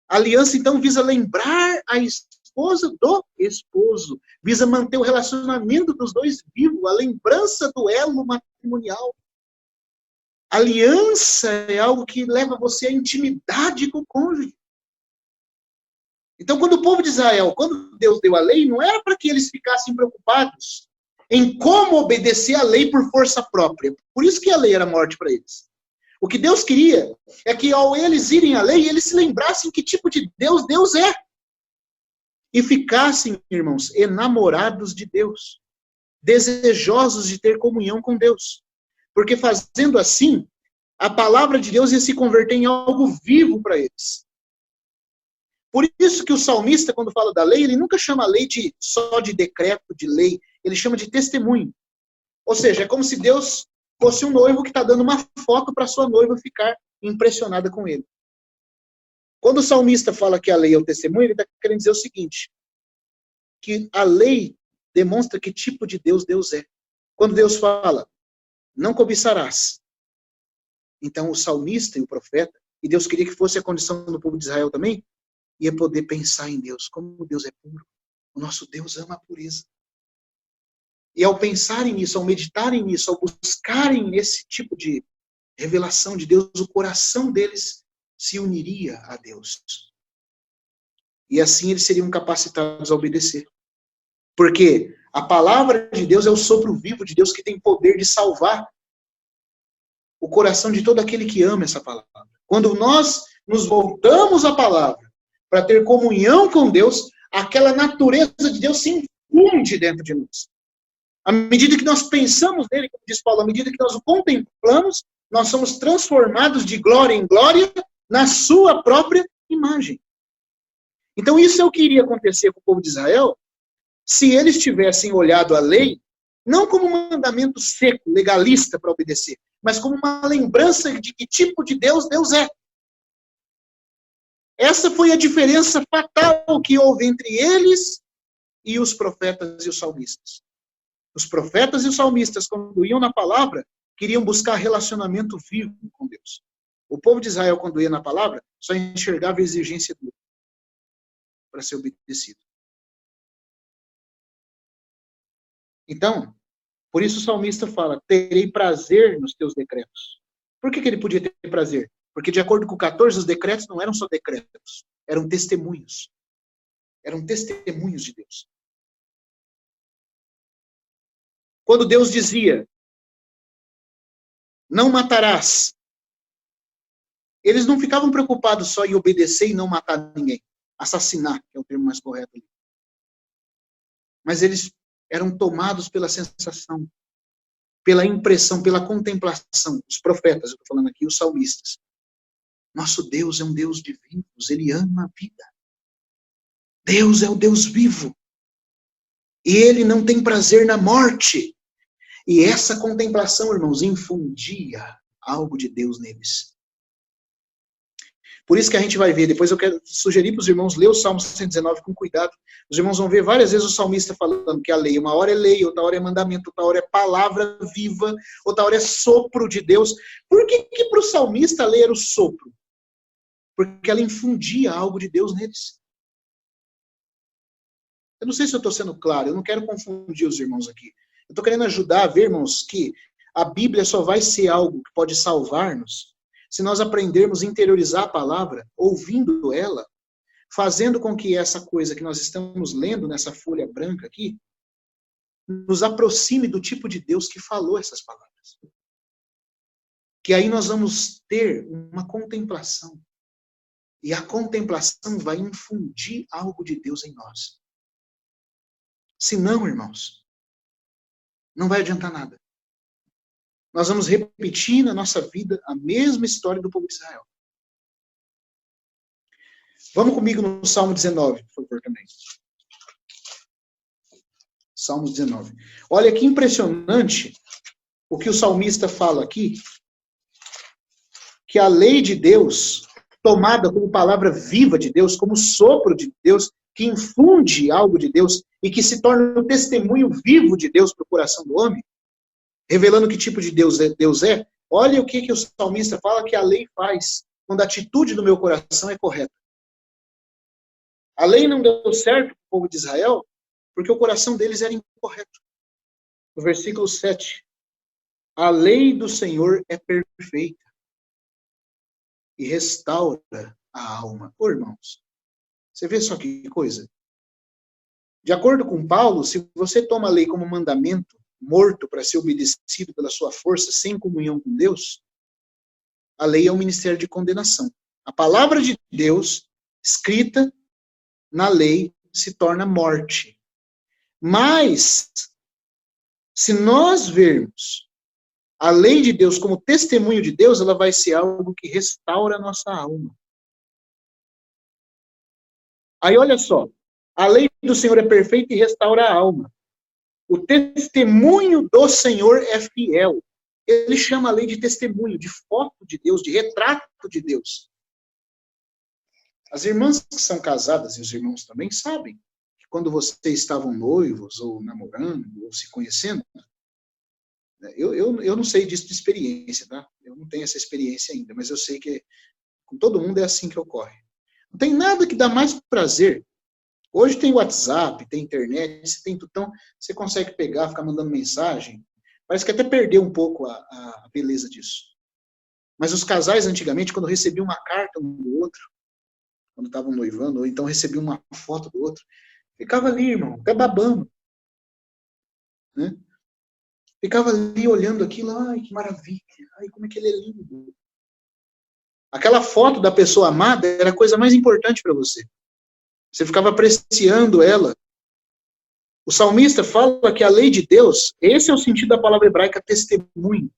A aliança, então, visa lembrar a esposa do esposo. Visa manter o relacionamento dos dois vivo, a lembrança do elo matrimonial. Aliança é algo que leva você à intimidade com o cônjuge. Então, quando o povo de Israel, quando Deus deu a lei, não era para que eles ficassem preocupados em como obedecer a lei por força própria. Por isso que a lei era morte para eles. O que Deus queria é que, ao eles irem à lei, eles se lembrassem que tipo de Deus Deus é. E ficassem, irmãos, enamorados de Deus. Desejosos de ter comunhão com Deus. Porque fazendo assim, a palavra de Deus ia se converter em algo vivo para eles. Por isso que o salmista, quando fala da lei, ele nunca chama a lei só de decreto, de lei. Ele chama de testemunho. Ou seja, é como se Deus fosse um noivo que está dando uma foto para sua noiva ficar impressionada com ele. Quando o salmista fala que a lei é o testemunho, ele está querendo dizer o seguinte, que a lei demonstra que tipo de Deus Deus é. Quando Deus fala, não cobiçarás. Então o salmista e o profeta, e Deus queria que fosse a condição do povo de Israel também, ia poder pensar em Deus, como Deus é puro. O nosso Deus ama a pureza. E ao pensarem nisso, ao meditarem nisso, ao buscarem esse tipo de revelação de Deus, o coração deles se uniria a Deus. E assim eles seriam capacitados a obedecer. Porque a palavra de Deus é o sopro vivo de Deus que tem poder de salvar o coração de todo aquele que ama essa palavra. Quando nós nos voltamos à palavra para ter comunhão com Deus, aquela natureza de Deus se infunde dentro de nós. À medida que nós pensamos nele, como diz Paulo, à medida que nós o contemplamos, nós somos transformados de glória em glória na sua própria imagem. Então isso é o que iria acontecer com o povo de Israel se eles tivessem olhado a lei não como um mandamento seco, legalista para obedecer, mas como uma lembrança de que tipo de Deus Deus é. Essa foi a diferença fatal que houve entre eles e os profetas e os salmistas. Os profetas e os salmistas, quando iam na palavra, queriam buscar relacionamento vivo com Deus. O povo de Israel, quando ia na palavra, só enxergava a exigência dele para ser obedecido. Então, por isso o salmista fala, terei prazer nos teus decretos. Por que ele podia ter prazer? Porque, de acordo com o 14, os decretos não eram só decretos, eram testemunhos. Eram testemunhos de Deus. Quando Deus dizia, não matarás, eles não ficavam preocupados só em obedecer e não matar ninguém. Assassinar, que é o termo mais correto ali. Mas eles eram tomados pela sensação, pela impressão, pela contemplação. Os profetas, eu estou falando aqui, os salmistas. Nosso Deus é um Deus de vivos, Ele ama a vida. Deus é o Deus vivo. E Ele não tem prazer na morte. E essa contemplação, irmãos, infundia algo de Deus neles. Por isso que a gente vai ver, depois eu quero sugerir para os irmãos ler o Salmo 119 com cuidado. Os irmãos vão ver várias vezes o salmista falando que a lei, uma hora é lei, outra hora é mandamento, outra hora é palavra viva, outra hora é sopro de Deus. Por que para o salmista a lei era o sopro? Porque ela infundia algo de Deus neles. Eu não sei se eu estou sendo claro, eu não quero confundir os irmãos aqui. Eu estou querendo ajudar a ver, irmãos, que a Bíblia só vai ser algo que pode salvar-nos se nós aprendermos a interiorizar a palavra, ouvindo ela, fazendo com que essa coisa que nós estamos lendo nessa folha branca aqui, nos aproxime do tipo de Deus que falou essas palavras. Que aí nós vamos ter uma contemplação. E a contemplação vai infundir algo de Deus em nós. Se não, irmãos, não vai adiantar nada. Nós vamos repetir na nossa vida a mesma história do povo de Israel. Vamos comigo no Salmo 19, por favor, também. Salmo 19. Olha que impressionante o que o salmista fala aqui, que a lei de Deus, tomada como palavra viva de Deus, como sopro de Deus, que infunde algo de Deus e que se torna um testemunho vivo de Deus para o coração do homem, revelando que tipo de Deus é, olha o que o salmista fala que a lei faz, quando a atitude do meu coração é correta. A lei não deu certo para o povo de Israel, porque o coração deles era incorreto. No versículo 7, a lei do Senhor é perfeita e restaura a alma. Ô, irmãos, você vê só que coisa? De acordo com Paulo, se você toma a lei como mandamento, morto para ser obedecido pela sua força, sem comunhão com Deus, a lei é um ministério de condenação. A palavra de Deus, escrita na lei, se torna morte. Mas, se nós vermos a lei de Deus como testemunho de Deus, ela vai ser algo que restaura a nossa alma. Aí olha só, a lei do Senhor é perfeita e restaura a alma. O testemunho do Senhor é fiel. Ele chama a lei de testemunho, de foto de Deus, de retrato de Deus. As irmãs que são casadas e os irmãos também sabem que quando vocês estavam noivos, ou namorando, ou se conhecendo, eu não sei disso de experiência, tá? Eu não tenho essa experiência ainda, mas eu sei que com todo mundo é assim que ocorre. Não tem nada que dá mais prazer. Hoje tem WhatsApp, tem internet, tem tudo, então você consegue pegar, ficar mandando mensagem. Parece que até perdeu um pouco a beleza disso. Mas os casais antigamente, quando recebiam uma carta um do outro, quando estavam noivando, ou então recebiam uma foto do outro, ficava ali, irmão, até babando. Né? Ficava ali olhando aquilo, ai, que maravilha, ai, como é que ele é lindo. Aquela foto da pessoa amada era a coisa mais importante para você. Você ficava apreciando ela. O salmista fala que a lei de Deus, esse é o sentido da palavra hebraica testemunho,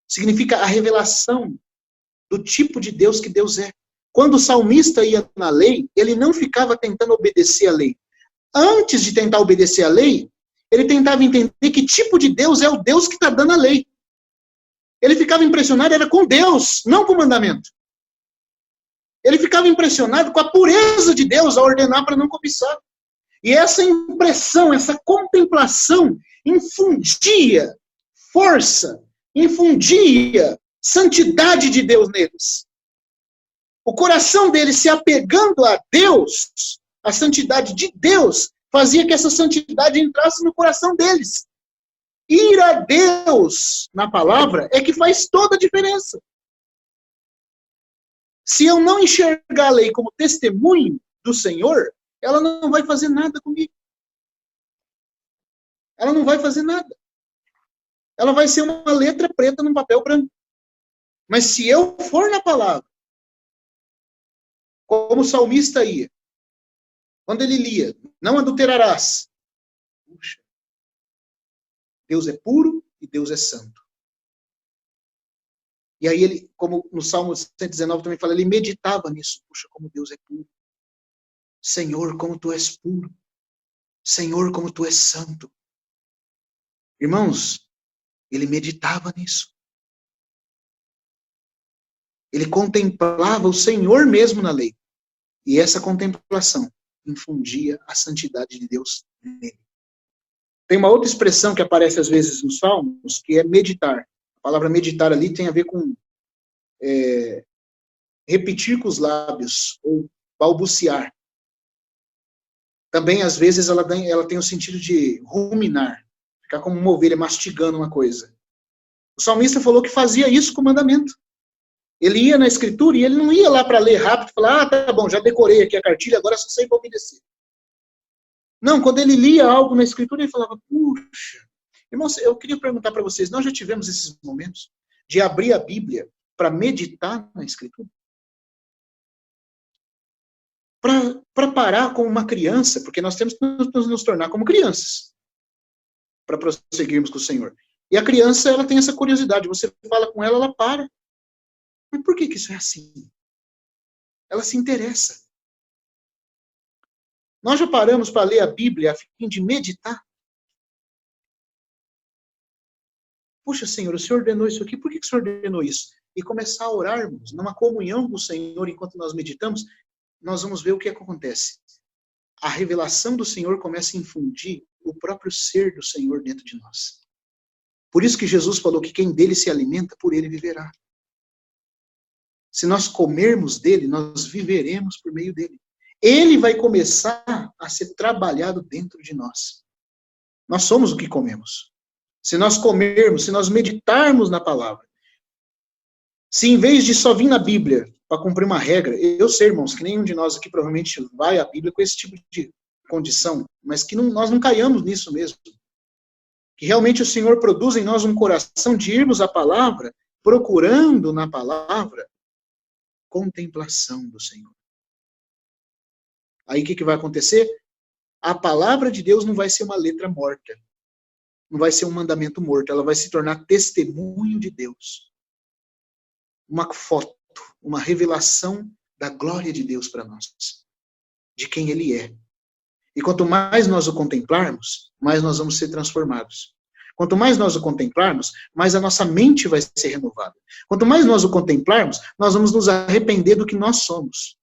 significa a revelação do tipo de Deus que Deus é. Quando o salmista ia na lei, ele não ficava tentando obedecer a lei. Antes de tentar obedecer a lei, ele tentava entender que tipo de Deus é o Deus que está dando a lei. Ele ficava impressionado, era com Deus, não com o mandamento. Ele ficava impressionado com a pureza de Deus a ordenar para não cobiçar. E essa impressão, essa contemplação, infundia força, infundia santidade de Deus neles. O coração deles se apegando a Deus, a santidade de Deus, fazia que essa santidade entrasse no coração deles. Ir a Deus na palavra é que faz toda a diferença. Se eu não enxergar a lei como testemunho do Senhor, ela não vai fazer nada comigo. Ela não vai fazer nada. Ela vai ser uma letra preta num papel branco. Mas se eu for na palavra, como o salmista ia, quando ele lia, não adulterarás. Puxa, Deus é puro e Deus é santo. E aí ele, como no Salmo 119 também fala, ele meditava nisso. Puxa, como Deus é puro. Senhor, como tu és puro. Senhor, como tu és santo. Irmãos, ele meditava nisso. Ele contemplava o Senhor mesmo na lei. E essa contemplação infundia a santidade de Deus nele. Tem uma outra expressão que aparece às vezes nos Salmos, que é meditar. A palavra meditar ali tem a ver com repetir com os lábios, ou balbuciar. Também, às vezes, ela tem o sentido de ruminar, ficar como uma ovelha mastigando uma coisa. O salmista falou que fazia isso com o mandamento. Ele ia na escritura e ele não ia lá para ler rápido e falar, tá bom, já decorei aqui a cartilha, agora só sei obedecer. Não, quando ele lia algo na escritura, ele falava, puxa. Irmãos, eu queria perguntar para vocês, nós já tivemos esses momentos de abrir a Bíblia para meditar na escritura? Para parar como uma criança, porque nós temos que nos tornar como crianças, para prosseguirmos com o Senhor. E a criança, ela tem essa curiosidade, você fala com ela, ela para. Mas por que isso é assim? Ela se interessa. Nós já paramos para ler a Bíblia a fim de meditar? Puxa, Senhor, o Senhor ordenou isso aqui, por que o Senhor ordenou isso? E começar a orarmos numa comunhão com o Senhor enquanto nós meditamos, nós vamos ver o que acontece. A revelação do Senhor começa a infundir o próprio ser do Senhor dentro de nós. Por isso que Jesus falou que quem dele se alimenta, por ele viverá. Se nós comermos dele, nós viveremos por meio dele. Ele vai começar a ser trabalhado dentro de nós. Nós somos o que comemos. Se nós comermos, se nós meditarmos na palavra, se em vez de só vir na Bíblia para cumprir uma regra, eu sei, irmãos, que nenhum de nós aqui provavelmente vai à Bíblia com esse tipo de condição, mas que nós não caiamos nisso mesmo. Que realmente o Senhor produz em nós um coração de irmos à palavra, procurando na palavra contemplação do Senhor. Aí o que vai acontecer? A palavra de Deus não vai ser uma letra morta. Não vai ser um mandamento morto. Ela vai se tornar testemunho de Deus. Uma foto, uma revelação da glória de Deus para nós. De quem Ele é. E quanto mais nós o contemplarmos, mais nós vamos ser transformados. Quanto mais nós o contemplarmos, mais a nossa mente vai ser renovada. Quanto mais nós o contemplarmos, nós vamos nos arrepender do que nós somos.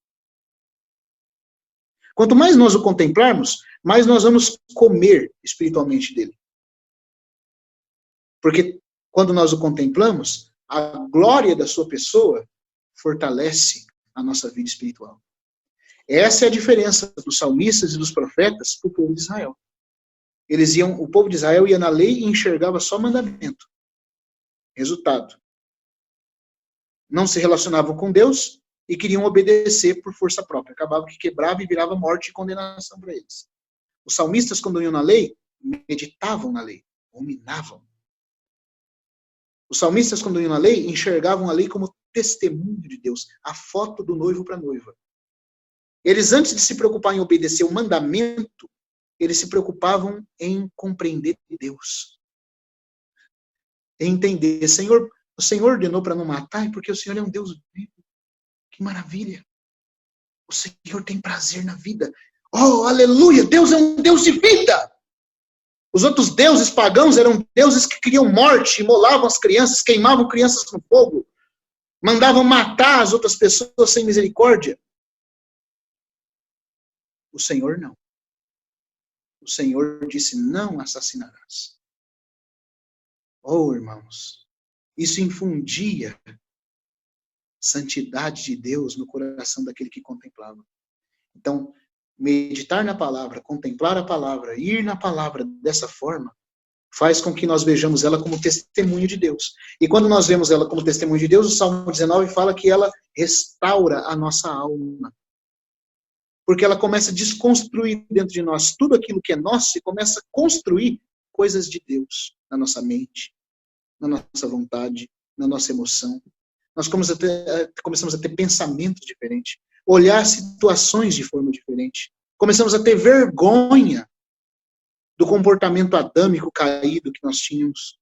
Quanto mais nós o contemplarmos, mais nós vamos comer espiritualmente dele. Porque quando nós o contemplamos, a glória da sua pessoa fortalece a nossa vida espiritual. Essa é a diferença dos salmistas e dos profetas para o povo de Israel. O povo de Israel ia na lei e enxergava só mandamento. Resultado. Não se relacionavam com Deus e queriam obedecer por força própria. Acabava que quebrava e virava morte e condenação para eles. Os salmistas, quando iam na lei, meditavam na lei, ruminavam. Os salmistas, quando iam na lei, enxergavam a lei como testemunho de Deus, a foto do noivo para a noiva. Eles, antes de se preocupar em obedecer o mandamento, eles se preocupavam em compreender Deus. Em entender, Senhor, o Senhor ordenou para não matar, porque o Senhor é um Deus vivo. Que maravilha. O Senhor tem prazer na vida. Oh, aleluia, Deus é um Deus de vida. Os outros deuses pagãos eram deuses que queriam morte, imolavam as crianças, queimavam crianças no fogo, mandavam matar as outras pessoas sem misericórdia. O Senhor não. O Senhor disse, não assassinarás. Oh, irmãos, isso infundia santidade de Deus no coração daquele que contemplava. Então, meditar na palavra, contemplar a palavra, ir na palavra dessa forma, faz com que nós vejamos ela como testemunho de Deus. E quando nós vemos ela como testemunho de Deus, o Salmo 19 fala que ela restaura a nossa alma. Porque ela começa a desconstruir dentro de nós tudo aquilo que é nosso e começa a construir coisas de Deus na nossa mente, na nossa vontade, na nossa emoção. Nós começamos a ter pensamentos diferentes, olhar situações de forma diferente. Começamos a ter vergonha do comportamento adâmico caído que nós tínhamos.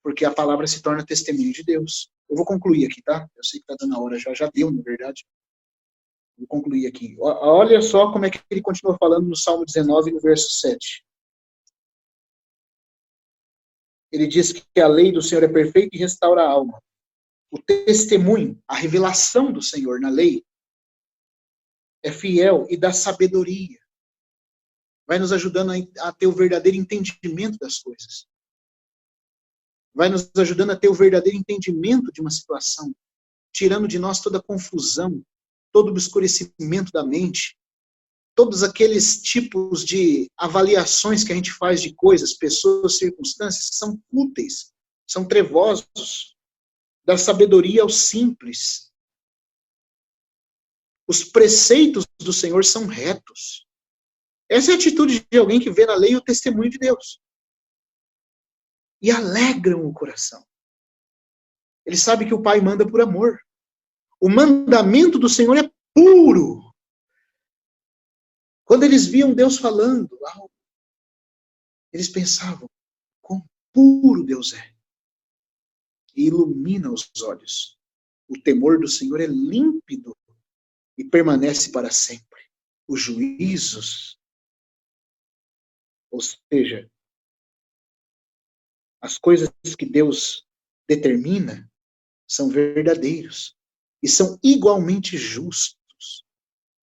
Porque a palavra se torna testemunho de Deus. Eu vou concluir aqui, tá? Eu sei que está dando a hora, já deu, na verdade. Vou concluir aqui. Olha só como é que ele continua falando no Salmo 19, no verso 7. Ele diz que a lei do Senhor é perfeita e restaura a alma. O testemunho, a revelação do Senhor na lei é fiel e dá sabedoria. Vai nos ajudando a ter o verdadeiro entendimento das coisas. Vai nos ajudando a ter o verdadeiro entendimento de uma situação, tirando de nós toda a confusão, todo o obscurecimento da mente, todos aqueles tipos de avaliações que a gente faz de coisas, pessoas, circunstâncias, que são fúteis, são trevosos, da sabedoria ao simples. Os preceitos do Senhor são retos. Essa é a atitude de alguém que vê na lei o testemunho de Deus. E alegram o coração. Ele sabe que o Pai manda por amor. O mandamento do Senhor é puro. Quando eles viam Deus falando algo, eles pensavam, quão puro Deus é. E ilumina os olhos. O temor do Senhor é límpido e permanece para sempre. Os juízos, ou seja, as coisas que Deus determina são verdadeiros e são igualmente justos.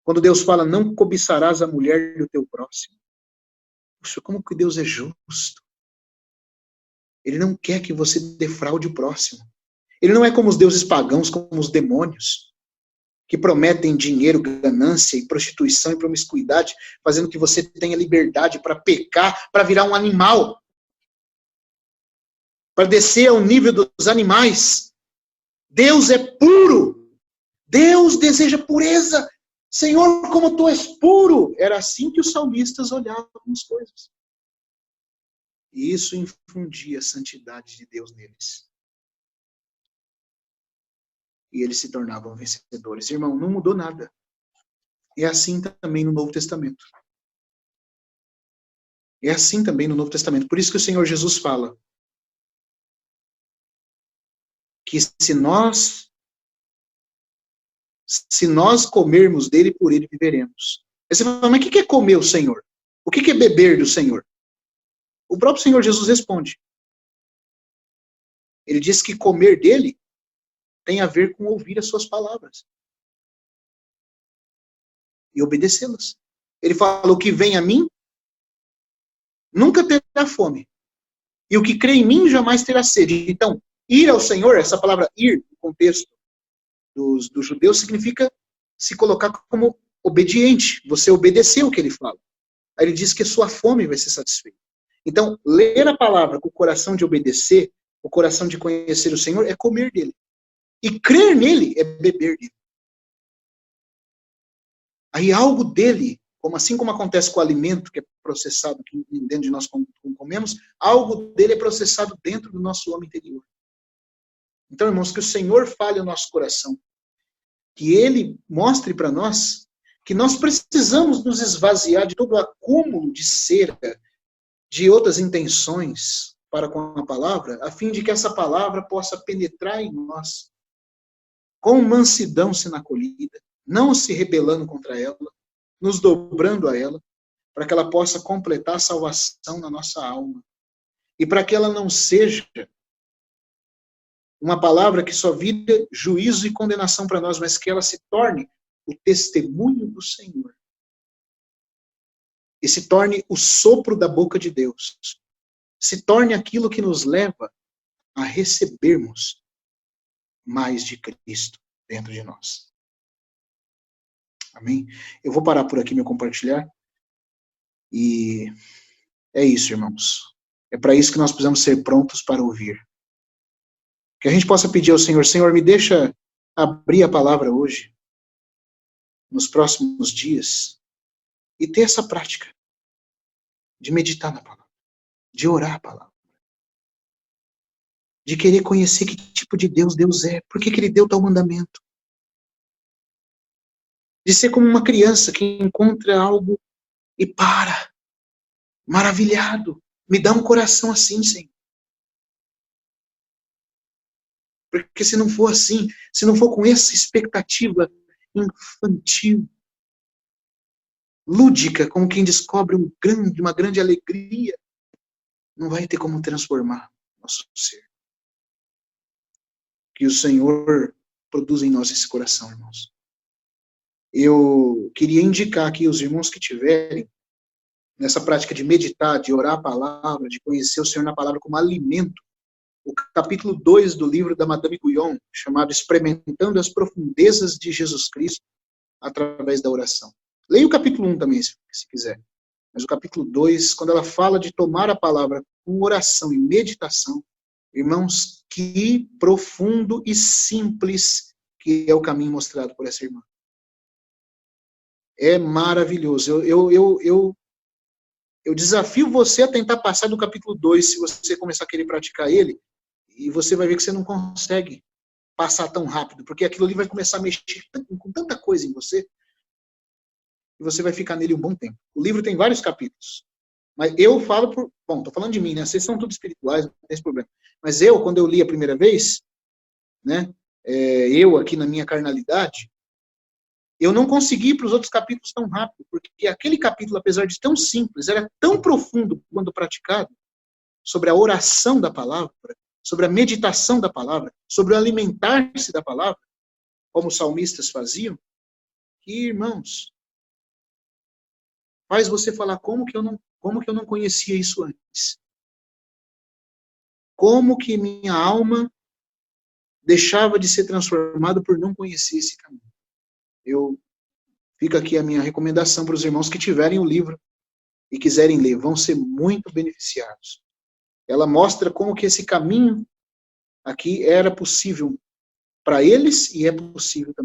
Quando Deus fala, não cobiçarás a mulher do teu próximo. Puxa, como que Deus é justo? Ele não quer que você defraude o próximo. Ele não é como os deuses pagãos, como os demônios, que prometem dinheiro, ganância e prostituição e promiscuidade, fazendo que você tenha liberdade para pecar, para virar um animal, para descer ao nível dos animais. Deus é puro. Deus deseja pureza. Senhor, como tu és puro. Era assim que os salmistas olhavam as coisas. E isso infundia a santidade de Deus neles. E eles se tornavam vencedores. Irmão, não mudou nada. É assim também no Novo Testamento. É assim também no Novo Testamento. Por isso que o Senhor Jesus fala que se nós comermos dele, por ele viveremos. Aí você fala, mas o que é comer o Senhor? O que é beber do Senhor? O próprio Senhor Jesus responde. Ele diz que comer dele tem a ver com ouvir as suas palavras. E obedecê-las. Ele fala, o que vem a mim, nunca terá fome. E o que crê em mim, jamais terá sede. Então, ir ao Senhor, essa palavra ir, no contexto dos judeus, significa se colocar como obediente. Você obedeceu o que ele fala. Aí ele diz que a sua fome vai ser satisfeita. Então, ler a palavra com o coração de obedecer, o coração de conhecer o Senhor, é comer dele. E crer nele é beber dele. Aí algo dele, assim como acontece com o alimento que é processado dentro de nós quando comemos, algo dele é processado dentro do nosso homem interior. Então, irmãos, que o Senhor fale o nosso coração. Que ele mostre para nós que nós precisamos nos esvaziar de todo o acúmulo de cera, de outras intenções para com a palavra, a fim de que essa palavra possa penetrar em nós, com mansidão sendo acolhida, não se rebelando contra ela, nos dobrando a ela, para que ela possa completar a salvação na nossa alma. E para que ela não seja uma palavra que só vira juízo e condenação para nós, mas que ela se torne o testemunho do Senhor. E se torne o sopro da boca de Deus. Se torne aquilo que nos leva a recebermos mais de Cristo dentro de nós. Amém? Eu vou parar por aqui meu compartilhar. E é isso, irmãos. É para isso que nós precisamos ser prontos para ouvir. Que a gente possa pedir ao Senhor, Senhor, me deixa abrir a palavra hoje, nos próximos dias, e ter essa prática de meditar na palavra, de orar a palavra, de querer conhecer que tipo de Deus Deus é, por que Ele deu tal mandamento, de ser como uma criança que encontra algo e para, maravilhado, me dá um coração assim, Senhor. Porque se não for assim, se não for com essa expectativa infantil, lúdica, como quem descobre uma grande alegria, não vai ter como transformar nosso ser. Que o Senhor produza em nós esse coração, irmãos. Eu queria indicar aqui os irmãos que tiverem nessa prática de meditar, de orar a palavra, de conhecer o Senhor na palavra como alimento, o capítulo 2 do livro da Madame Guyon, chamado Experimentando as Profundezas de Jesus Cristo através da oração. Leia o capítulo 1 também, se quiser. Mas o capítulo 2, quando ela fala de tomar a palavra com oração e meditação, irmãos, que profundo e simples que é o caminho mostrado por essa irmã. É maravilhoso. Eu desafio você a tentar passar do capítulo 2, se você começar a querer praticar ele, e você vai ver que você não consegue passar tão rápido, porque aquilo ali vai começar a mexer com tanta coisa em você, e você vai ficar nele um bom tempo. O livro tem vários capítulos, mas eu falo tô falando de mim, né? Vocês são todos espirituais, não tem esse problema. Mas quando eu li a primeira vez, né? Eu aqui na minha carnalidade, eu não consegui ir para os outros capítulos tão rápido, porque aquele capítulo, apesar de tão simples, era tão profundo quando praticado, sobre a oração da palavra, sobre a meditação da palavra, sobre o alimentar-se da palavra, como os salmistas faziam, que, irmãos, faz você falar como que eu não conhecia isso antes. Como que minha alma deixava de ser transformada por não conhecer esse caminho. Fica aqui a minha recomendação para os irmãos que tiverem o livro e quiserem ler, vão ser muito beneficiados. Ela mostra como que esse caminho aqui era possível para eles e é possível também